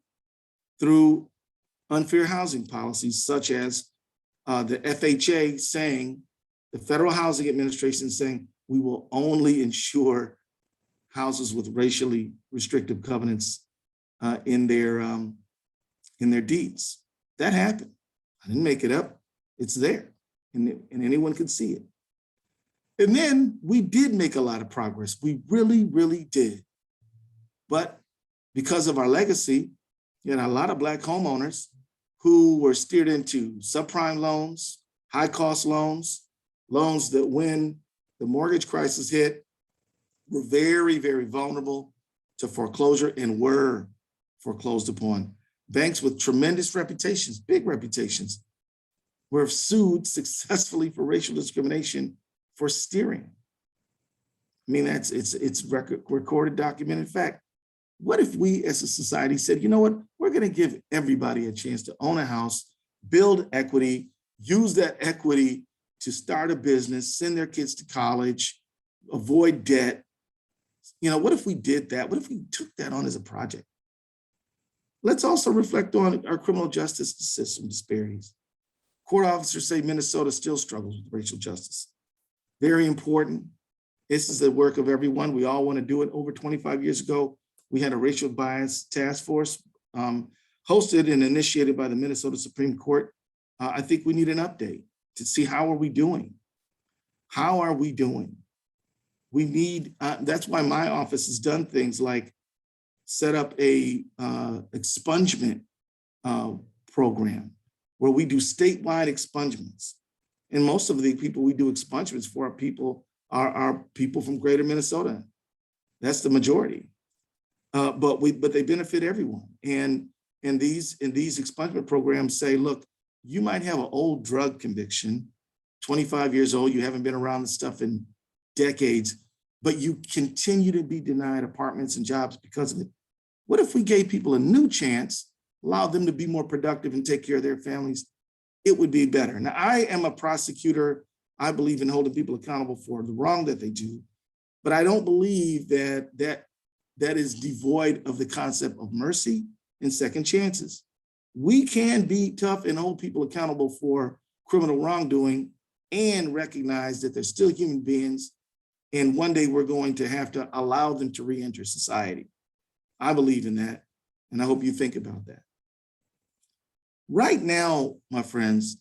[SPEAKER 18] through unfair housing policies, such as the FHA saying, the Federal Housing Administration saying, we will only insure houses with racially restrictive covenants in their deeds. That happened. I didn't make it up. It's there, and anyone can see it. And then we did make a lot of progress. We really, really did. But because of our legacy, you had a lot of Black homeowners who were steered into subprime loans, high-cost loans, loans that when the mortgage crisis hit, were very, very vulnerable to foreclosure and were foreclosed upon. Banks with tremendous reputations, big reputations, were sued successfully for racial discrimination for steering. I mean, it's recorded, documented fact. What if we as a society said, you know what, we're gonna give everybody a chance to own a house, build equity, use that equity to start a business, send their kids to college, avoid debt. You know, what if we did that? What if we took that on as a project? Let's also reflect on our criminal justice system disparities. Court officers say Minnesota still struggles with racial justice. Very important. This is the work of everyone. We all want to do it. Over 25 years ago, we had a racial bias task force hosted and initiated by the Minnesota Supreme Court. I think we need an update to see how are we doing? How are we doing? We need, that's why my office has done things like set up a expungement program where we do statewide expungements. And most of the people we do expungements for are people from greater Minnesota. That's the majority. But they benefit everyone. And these expungement programs say, look, you might have an old drug conviction, 25 years old, you haven't been around this stuff in decades, but you continue to be denied apartments and jobs because of it. What if we gave people a new chance, allowed them to be more productive and take care of their families? It would be better. Now, I am a prosecutor. I believe in holding people accountable for the wrong that they do, but I don't believe that is devoid of the concept of mercy and second chances. We can be tough and hold people accountable for criminal wrongdoing and recognize that they're still human beings, and one day we're going to have to allow them to re-enter society. I believe in that, and I hope you think about that. Right now, my friends,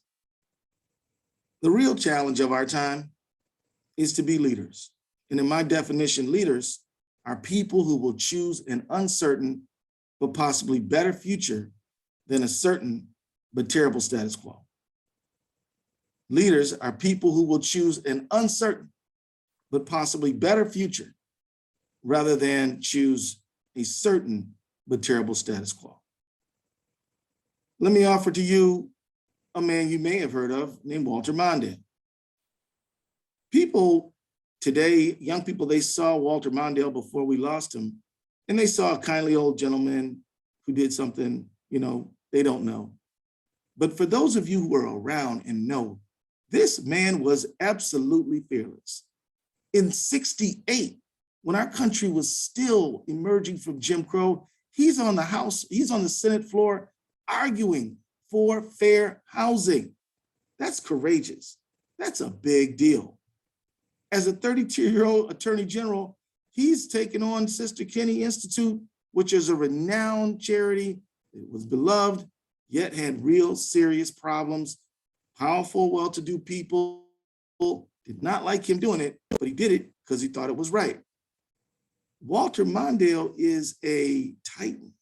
[SPEAKER 18] the real challenge of our time is to be leaders. And in my definition, leaders are people who will choose an uncertain but possibly better future than a certain but terrible status quo. Leaders are people who will choose an uncertain but possibly better future rather than choose a certain but terrible status quo. Let me offer to you a man you may have heard of named Walter Mondale. People today, young people, they saw Walter Mondale before we lost him, and they saw a kindly old gentleman who did something, they don't know. But for those of you who are around and know, this man was absolutely fearless. In '68, when our country was still emerging from Jim Crow, he's on the Senate floor arguing for fair housing. That's courageous. That's a big deal. As a 32-year-old attorney general, he's taken on Sister Kenny Institute, which is a renowned charity. It was beloved, yet had real serious problems. Powerful, well-to-do people did not like him doing it, but he did it because he thought it was right. Walter Mondale is a titan,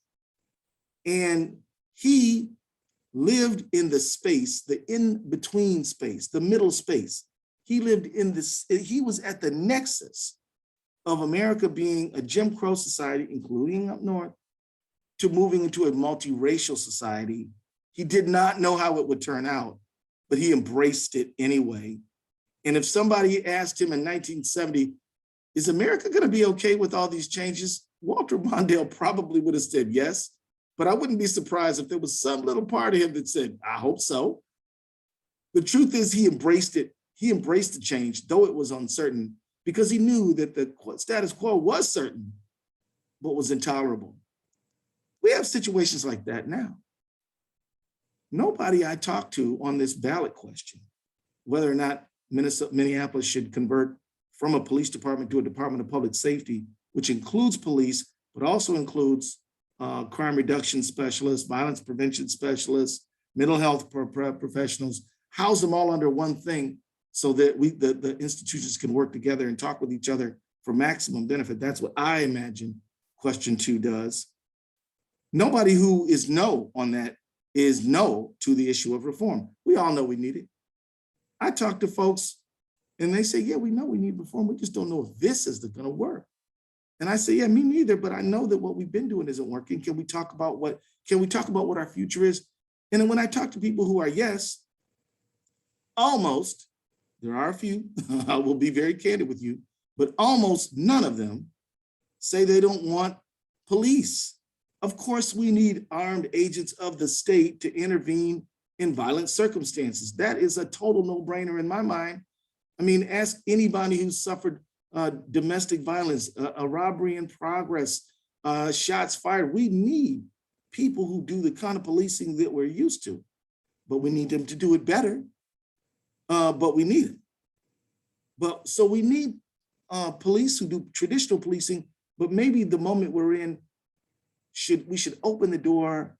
[SPEAKER 18] and he lived in the space, the in-between space, the middle space. He lived in this, he was at the nexus of America being a Jim Crow society, including up north, to moving into a multiracial society. He did not know how it would turn out, but he embraced it anyway. And if somebody asked him in 1970, is America gonna be okay with all these changes? Walter Mondale probably would have said yes, but I wouldn't be surprised if there was some little part of him that said, I hope so. The truth is he embraced it. He embraced the change, though it was uncertain, because he knew that the status quo was certain, but was intolerable. We have situations like that now. Nobody I talked to on this ballot question, whether or not Minneapolis should convert from a police department to a Department of Public Safety, which includes police, but also includes crime reduction specialists, violence prevention specialists, mental health professionals, house them all under one thing so that the institutions can work together and talk with each other for maximum benefit. That's what I imagine question 2 does. Nobody who is no on that is no to the issue of reform. We all know we need it. I talk to folks and they say, yeah, we know we need reform. We just don't know if this is gonna work. And I say, yeah, me neither, but I know that what we've been doing isn't working. Can we talk about what our future is? And then when I talk to people who are yes, almost, there are a few, I will be very candid with you, but almost none of them say they don't want police. Of course, we need armed agents of the state to intervene in violent circumstances. That is a total no-brainer in my mind. I mean, ask anybody who's suffered domestic violence, a robbery in progress, shots fired. We need people who do the kind of policing that we're used to, but we need them to do it better, but we need it. So we need police who do traditional policing, but maybe the moment we're in, we should open the door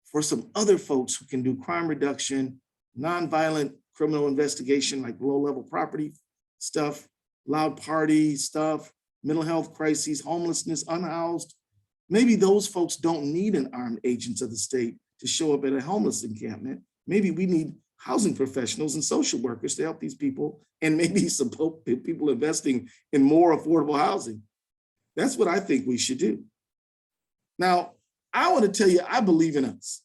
[SPEAKER 18] for some other folks who can do crime reduction, nonviolent criminal investigation, like low-level property stuff, loud party stuff, mental health crises, homelessness, unhoused. Maybe those folks don't need an armed agent of the state to show up at a homeless encampment. Maybe we need housing professionals and social workers to help these people, and maybe some people investing in more affordable housing. That's what I think we should do. Now, I want to tell you, I believe in us.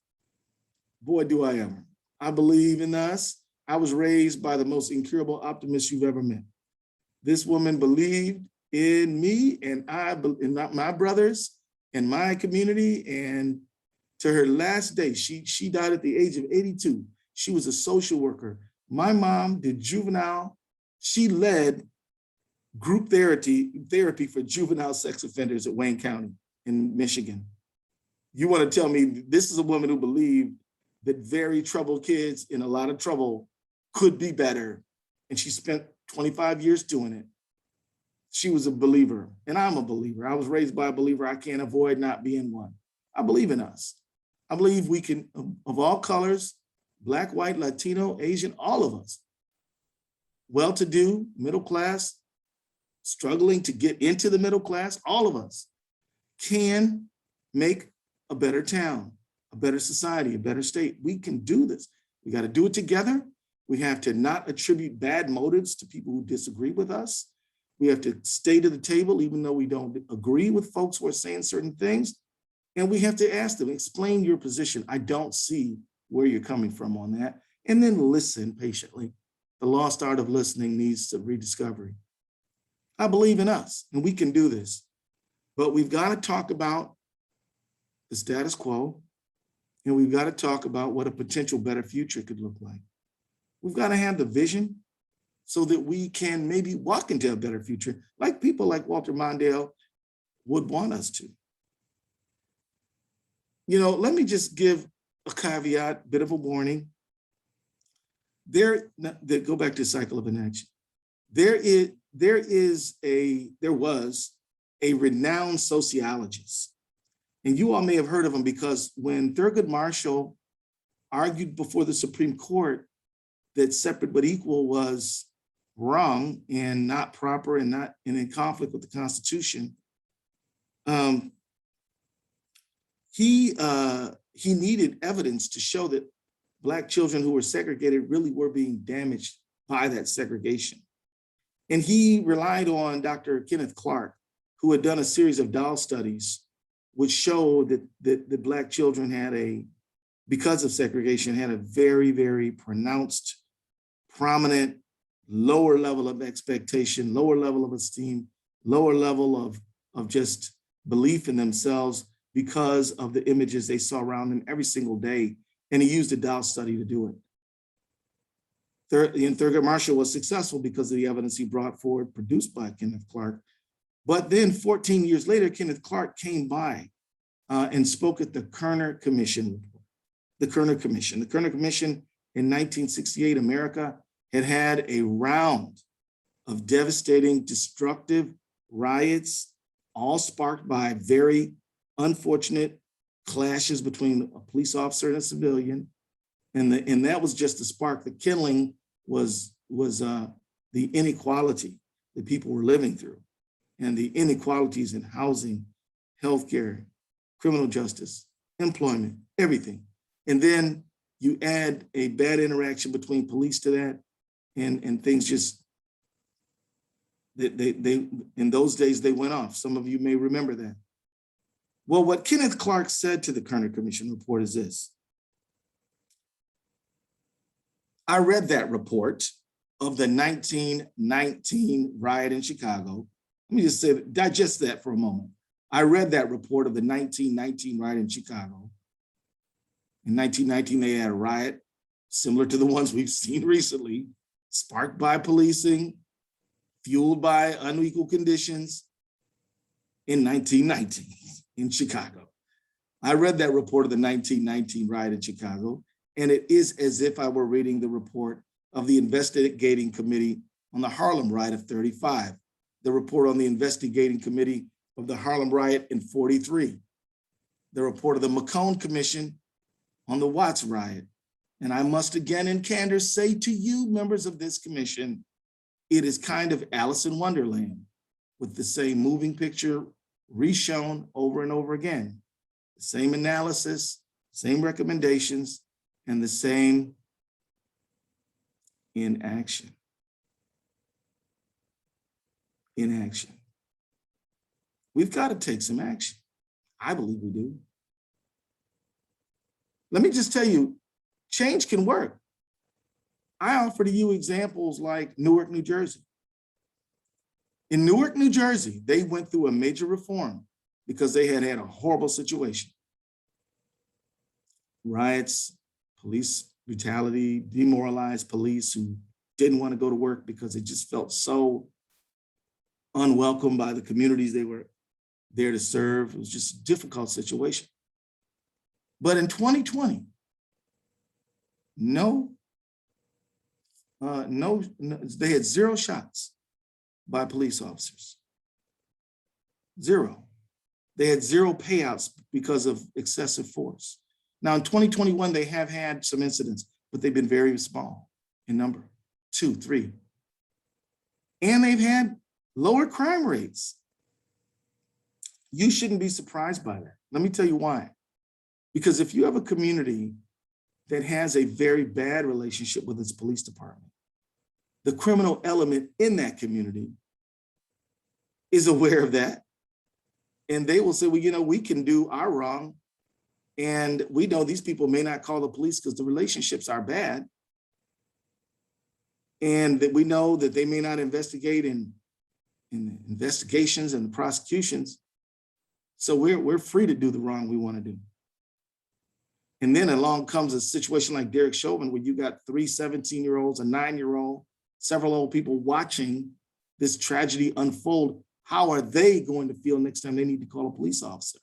[SPEAKER 18] Boy, do I ever. I believe in us. I was raised by the most incurable optimist you've ever met. This woman believed in me and in my brothers and my community. And to her last day, she died at the age of 82. She was a social worker. My mom did juvenile. She led group therapy for juvenile sex offenders at Wayne County in Michigan. You want to tell me this is a woman who believed that very troubled kids in a lot of trouble could be better. And she spent 25 years doing it. She was a believer, and I'm a believer. I was raised by a believer. I can't avoid not being one. I believe in us. I believe we can, of all colors, Black, white, Latino, Asian, all of us, well-to-do, middle class, struggling to get into the middle class, all of us can make a better town, a better society, a better state. We can do this. We got to do it together. We have to not attribute bad motives to people who disagree with us. We have to stay to the table, even though we don't agree with folks who are saying certain things. And we have to ask them, explain your position. I don't see where you're coming from on that. And then listen patiently. The lost art of listening needs some rediscovery. I believe in us, and we can do this. But we've got to talk about the status quo, and we've got to talk about what a potential better future could look like. We've got to have the vision so that we can maybe walk into a better future, like people like Walter Mondale would want us to. You know, let me just give a caveat, bit of a warning. Go back to cycle of inaction. There was a renowned sociologist, and you all may have heard of him because when Thurgood Marshall argued before the Supreme Court that separate but equal was wrong and not proper and in conflict with the Constitution, he needed evidence to show that Black children who were segregated really were being damaged by that segregation. And he relied on Dr. Kenneth Clark, who had done a series of doll studies which showed that the Black children because of segregation, had a very, very pronounced, prominent, lower level of expectation, lower level of esteem, lower level of just belief in themselves because of the images they saw around them every single day. And he used a doll study to do it. Thurgood Marshall was successful because of the evidence he brought forward, produced by Kenneth Clark. But then 14 years later, Kenneth Clark came by and spoke at the Kerner Commission. The Kerner Commission in 1968, America had a round of devastating, destructive riots, all sparked by very unfortunate clashes between a police officer and a civilian. And that was just the spark. The kindling was the inequality that people were living through, and the inequalities in housing, healthcare, criminal justice, employment, everything. And then you add a bad interaction between police to that, and things just, they in those days, they went off. Some of you may remember that. Well, what Kenneth Clark said to the Kerner Commission report is this. I read that report of the 1919 riot in Chicago. Let me just say, digest that for a moment. I read that report of the 1919 riot in Chicago. In 1919, they had a riot similar to the ones we've seen recently, sparked by policing, fueled by unequal conditions in 1919 in Chicago. I read that report of the 1919 riot in Chicago, and it is as if I were reading the report of the investigating committee on the Harlem riot of 35, the report on the investigating committee of the Harlem riot in 43, the report of the McCone Commission on the Watts riot. And I must again in candor say to you, members of this commission, it is kind of Alice in Wonderland with the same moving picture reshown over and over again. The same analysis, same recommendations, and the same inaction. Inaction. We've got to take some action. I believe we do. Let me just tell you, change can work. I offer to you examples like Newark, New Jersey. In Newark, New Jersey, they went through a major reform because they had had a horrible situation. Riots, police brutality, demoralized police who didn't want to go to work because it just felt so unwelcome by the communities they were there to serve. It was just a difficult situation. But in 2020, they had 0 shots by police officers. 0. They had 0 payouts because of excessive force. Now in 2021, they have had some incidents, but they've been very small in number, 2, 3. And they've had lower crime rates. You shouldn't be surprised by that. Let me tell you why. Because if you have a community that has a very bad relationship with its police department, the criminal element in that community is aware of that. And they will say, well, you know, we can do our wrong. And we know these people may not call the police because the relationships are bad. And that we know that they may not investigate in the investigations and the prosecutions. So we're free to do the wrong we want to do. And then along comes a situation like Derek Chauvin, where you got 3 17-year-olds, a 9-year-old, several old people watching this tragedy unfold. How are they going to feel next time they need to call a police officer?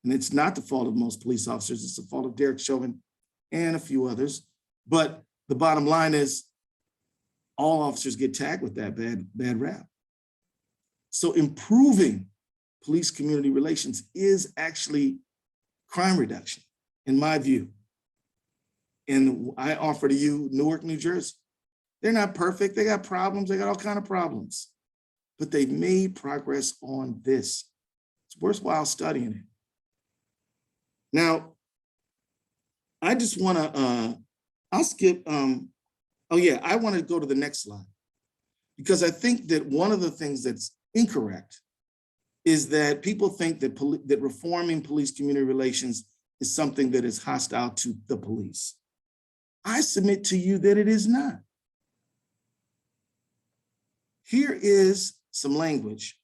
[SPEAKER 18] And it's not the fault of most police officers, it's the fault of Derek Chauvin and a few others. But the bottom line is all officers get tagged with that bad rap. So improving police community relations is actually crime reduction, in my view. And I offer to you Newark, New Jersey. They're not perfect, they got problems, they got all kinds of problems, but they've made progress on this. It's worthwhile studying it. Now, I just wanna, I'll skip, I wanna go to the next slide, because I think that one of the things that's incorrect is that people think that, that reforming police community relations is something that is hostile to the police. I submit to you that it is not. Here is some language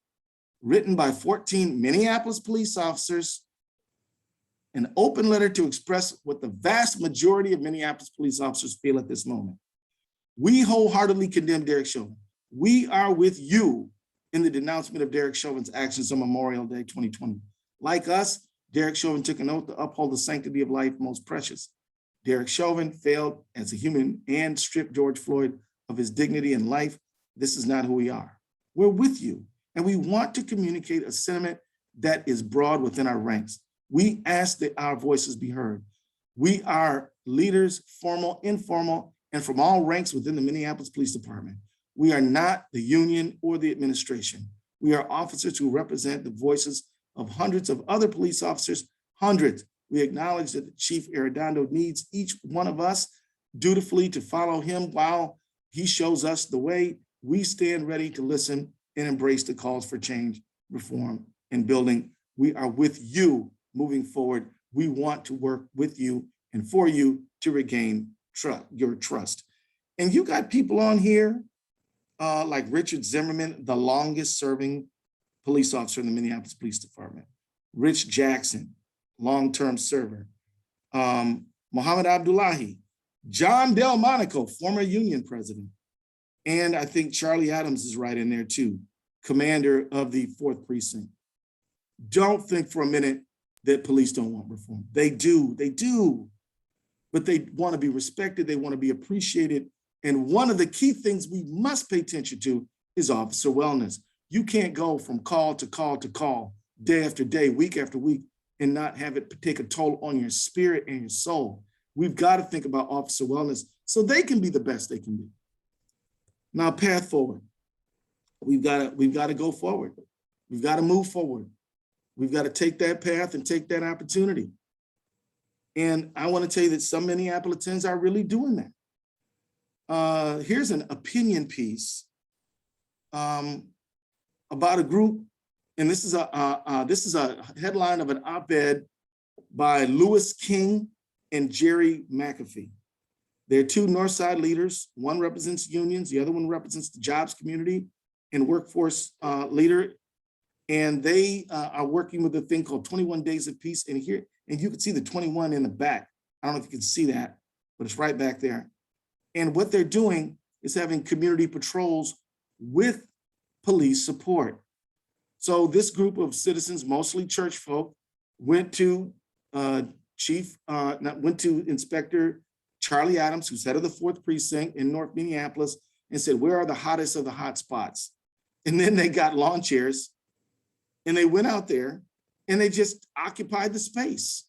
[SPEAKER 18] written by 14 Minneapolis police officers, an open letter to express what the vast majority of Minneapolis police officers feel at this moment. We wholeheartedly condemn Derek Chauvin. We are with you in the denouncement of Derek Chauvin's actions on Memorial Day 2020. Like us, Derek Chauvin took an oath to uphold the sanctity of life most precious. Derek Chauvin failed as a human and stripped George Floyd of his dignity and life. This is not who we are. We're with you. And we want to communicate a sentiment that is broad within our ranks. We ask that our voices be heard. We are leaders, formal, informal, and from all ranks within the Minneapolis Police Department. We are not the union or the administration. We are officers who represent the voices of hundreds of other police officers, hundreds. We acknowledge that Chief Arredondo needs each one of us dutifully to follow him while he shows us the way. We stand ready to listen and embrace the calls for change, reform, and building. We are with you moving forward. We want to work with you and for you to regain your trust. And you got people on here like Richard Zimmerman, the longest serving police officer in the Minneapolis Police Department. Rich Jackson, long-term server. Mohammed Abdullahi, John Delmonico, former union president. And I think Charlie Adams is right in there too, commander of the 4th Precinct. Don't think for a minute that police don't want reform. They do. But they want to be respected. They want to be appreciated. And one of the key things we must pay attention to is officer wellness. You can't go from call to call to call, day after day, week after week, and not have it take a toll on your spirit and your soul. We've got to think about officer wellness so they can be the best they can be. Now, path forward. We've got to go forward. We've got to move forward. We've got to take that path and take that opportunity. And I want to tell you that some Minneapolis are really doing that. Here's an opinion piece about a group, and this is a headline of an op-ed by Lewis King and Jerry McAfee. They're two Northside leaders. One represents unions, the other one represents the jobs community and workforce leader. And they are working with a thing called 21 Days of Peace. And here, and you can see the 21 in the back. I don't know if you can see that, but it's right back there. And what they're doing is having community patrols with police support. So this group of citizens, mostly church folk, went to Inspector Charlie Adams, who's head of the 4th Precinct in North Minneapolis, and said, where are the hottest of the hot spots? And then they got lawn chairs and they went out there and they just occupied the space.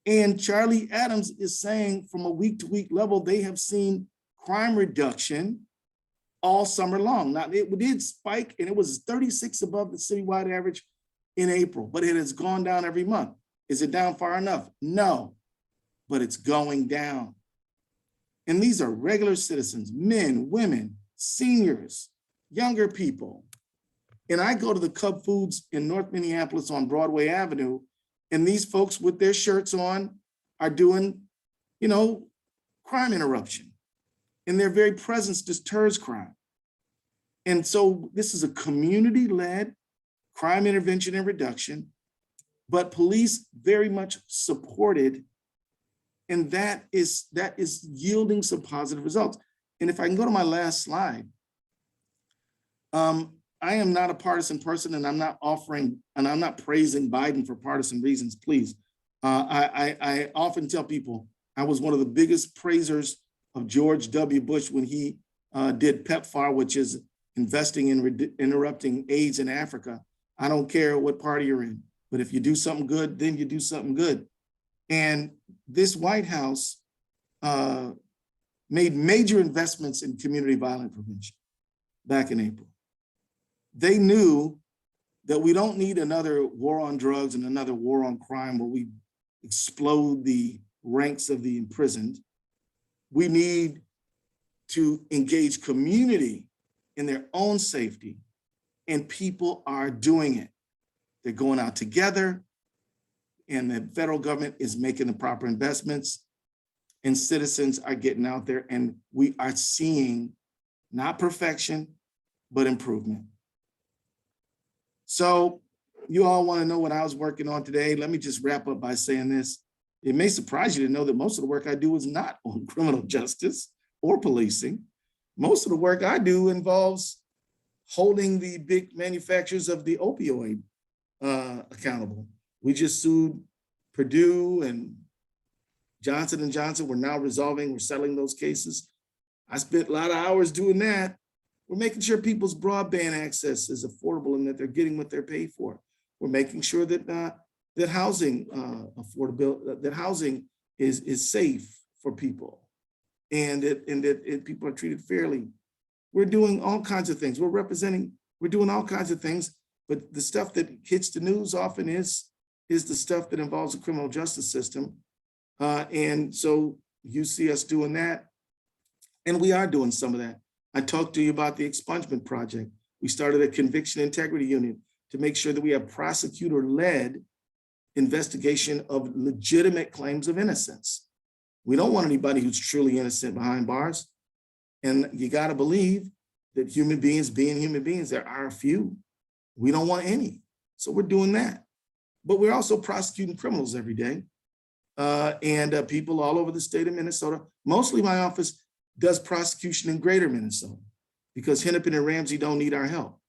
[SPEAKER 18] And Charlie Adams is saying from a week to week level, they have seen crime reduction all summer long. Now it did spike and it was 36 above the citywide average in April, but it has gone down every month. Is it down far enough? No, but it's going down. And these are regular citizens, men, women, seniors, younger people. And I go to the Cub Foods in North Minneapolis on Broadway Avenue, and these folks with their shirts on are doing, crime interruption. And their very presence deters crime. And so this is a community-led crime intervention and reduction, but police very much supported, and that is yielding some positive results. And if I can go to my last slide, I am not a partisan person, and I'm not praising Biden for partisan reasons, please. I often tell people I was one of the biggest praisers of George W. Bush when he did PEPFAR, which is investing in interrupting AIDS in Africa. I don't care what party you're in, but if you do something good, then you do something good. And this White House made major investments in community violence prevention back in April. They knew that we don't need another war on drugs and another war on crime where we explode the ranks of the imprisoned. We need to engage community in their own safety, and people are doing it. They're going out together, and the federal government is making the proper investments, and citizens are getting out there, and we are seeing not perfection, but improvement. So you all want to know what I was working on today. Let me just wrap up by saying this. It may surprise you to know that most of the work I do is not on criminal justice or policing. Most of the work I do involves holding the big manufacturers of the opioid accountable. We just sued Purdue and Johnson & Johnson. We're now resolving, we're settling those cases. I spent a lot of hours doing that. We're making sure people's broadband access is affordable and that they're getting what they're paid for. We're making sure that that housing affordability, that housing is safe for people, and that people are treated fairly. We're doing all kinds of things. We're doing all kinds of things, but the stuff that hits the news often is the stuff that involves the criminal justice system. And so you see us doing that, and we are doing some of that. I talked to you about the expungement project. We started a conviction integrity unit to make sure that we have prosecutor-led investigation of legitimate claims of innocence. We don't want anybody who's truly innocent behind bars. And you got to believe that human beings being human beings, there are a few. We don't want any. So we're doing that. But we're also prosecuting criminals every day. And people all over the state of Minnesota. Mostly my office does prosecution in greater Minnesota because Hennepin and Ramsey don't need our help.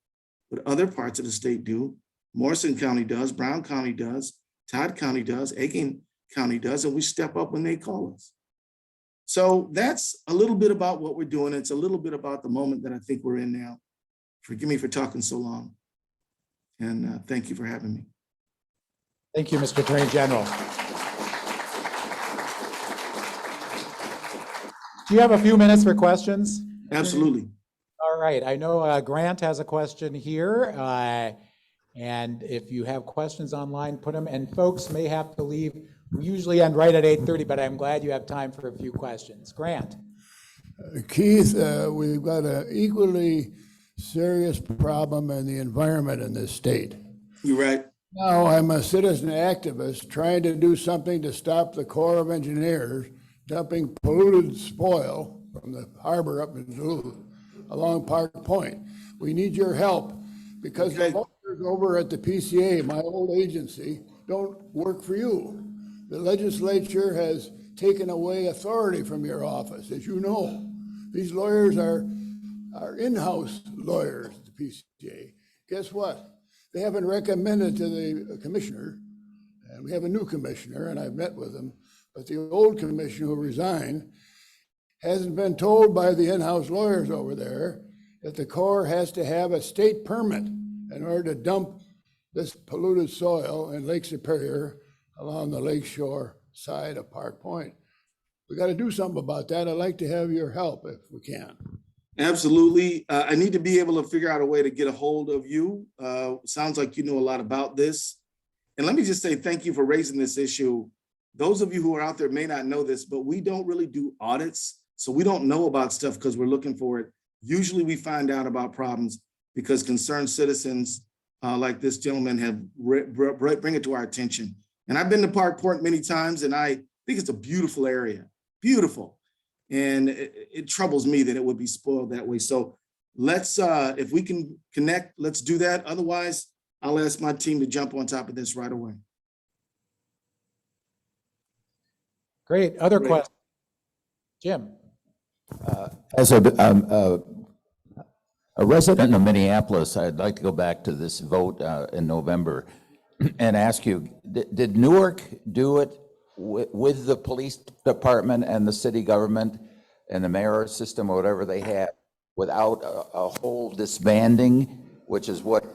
[SPEAKER 18] But other parts of the state do. Morrison County does, Brown County does, Todd County does, Aiken County does, and we step up when they call us. So that's a little bit about what we're doing. It's a little bit about the moment that I think we're in now. Forgive me for talking so long. And thank you for having me.
[SPEAKER 2] Thank you, Mr. Attorney General. Do you have a few minutes for questions?
[SPEAKER 18] Absolutely.
[SPEAKER 2] All right, I know Grant has a question here. And if you have questions online, put them, and folks may have to leave. We usually end right at 8:30, but I'm glad you have time for a few questions. Grant.
[SPEAKER 20] Keith, we've got an equally serious problem in the environment in this state.
[SPEAKER 18] You're right.
[SPEAKER 20] Now, I'm a citizen activist trying to do something to stop the Corps of Engineers dumping polluted spoil from the harbor up in Duluth along Park Point. We need your help because the lawyers over at the PCA, my old agency, don't work for you. The legislature has taken away authority from your office, as you know. These lawyers are in-house lawyers, the PCA. Guess what? They haven't recommended to the commissioner, and we have a new commissioner, and I've met with him, but the old commissioner who resigned hasn't been told by the in-house lawyers over there that the Corps has to have a state permit in order to dump this polluted soil in Lake Superior along the lakeshore side of Park Point. We got to do something about that. I'd like to have your help if we can.
[SPEAKER 18] Absolutely. I need to be able to figure out a way to get a hold of you. Sounds like you know a lot about this. And let me just say thank you for raising this issue. Those of you who are out there may not know this, but we don't really do audits. So we don't know about stuff because we're looking for it. Usually we find out about problems because concerned citizens like this gentleman have bring it to our attention. And I've been to Park Point many times, and I think it's a beautiful area, beautiful. And it troubles me that it would be spoiled that way. So let's, if we can connect, let's do that. Otherwise, I'll ask my team to jump on top of this right away.
[SPEAKER 2] Great. Other questions? Jim.
[SPEAKER 9] As a resident of Minneapolis, I'd like to go back to this vote in November and ask you, did Newark do it with the police department and the city government and the mayor system or whatever they had without a whole disbanding, which is what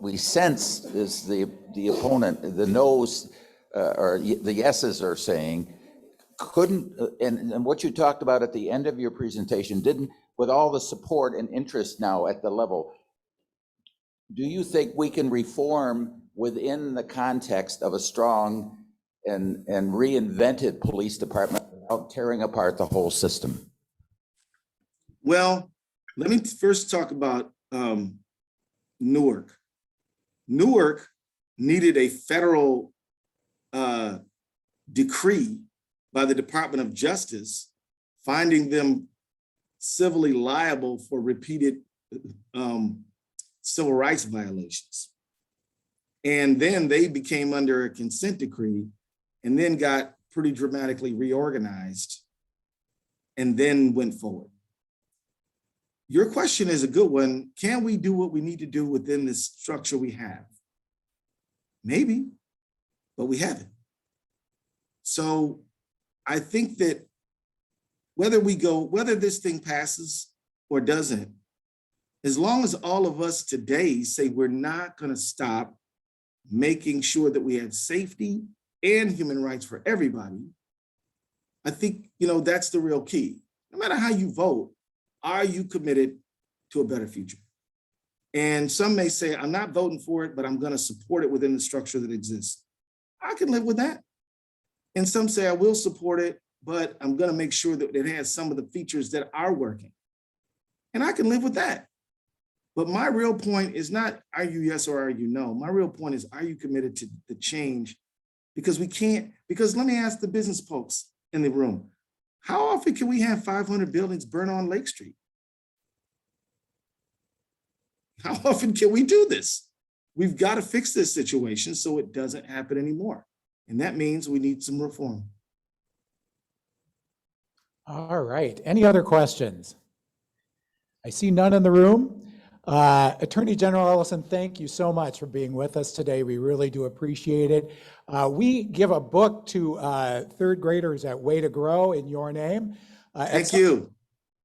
[SPEAKER 9] we sense is the opponent, the no's or the yeses are saying? Couldn't, and what you talked about at the end of your presentation, didn't, with all the support and interest now at the level, do you think we can reform within the context of a strong and reinvented police department without tearing apart the whole system?
[SPEAKER 18] Well, let me first talk about Newark. Newark needed a federal decree by the Department of Justice, finding them civilly liable for repeated civil rights violations. And then they became under a consent decree and then got pretty dramatically reorganized and then went forward. Your question is a good one. Can we do what we need to do within this structure we have? Maybe, but we haven't. So I think that whether this thing passes or doesn't, As long as all of us today say we're not going to stop making sure that we have safety and human rights for everybody, I think, that's the real key. No matter how you vote, are you committed to a better future? And some may say, I'm not voting for it, but I'm going to support it within the structure that exists. I can live with that. And some say, I will support it, but I'm going to make sure that it has some of the features that are working. And I can live with that. But my real point is not, are you yes or are you no? My real point is, are you committed to the change? Because let me ask the business folks in the room, how often can we have 500 buildings burn on Lake Street? How often can we do this? We've got to fix this situation so it doesn't happen anymore. And that means we need some reform.
[SPEAKER 2] All right, any other questions? I see none in the room. Attorney General Ellison, thank you so much for being with us today. We really do appreciate it. We give a book to third graders at Way to Grow in your name.
[SPEAKER 18] Thank you.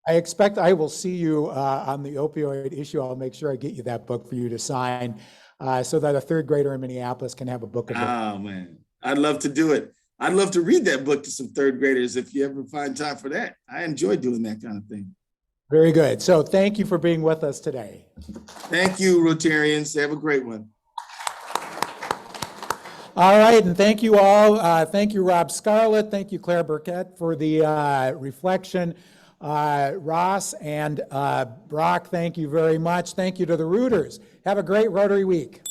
[SPEAKER 2] I expect I will see you on the opioid issue. I'll make sure I get you that book for you to sign so that a third grader in Minneapolis can have a book of it.
[SPEAKER 18] Oh, man, I'd love to do it. I'd love to read that book to some third graders if you ever find time for that. I enjoy doing that kind of thing.
[SPEAKER 2] Very good. So thank you for being with us today.
[SPEAKER 18] Thank you, Rotarians. Have a great one.
[SPEAKER 2] All right, and thank you all. Thank you, Rob Scarlett. Thank you, Claire Burkett, for the reflection. Ross and Brock, thank you very much. Thank you to the Rooters. Have a great Rotary week.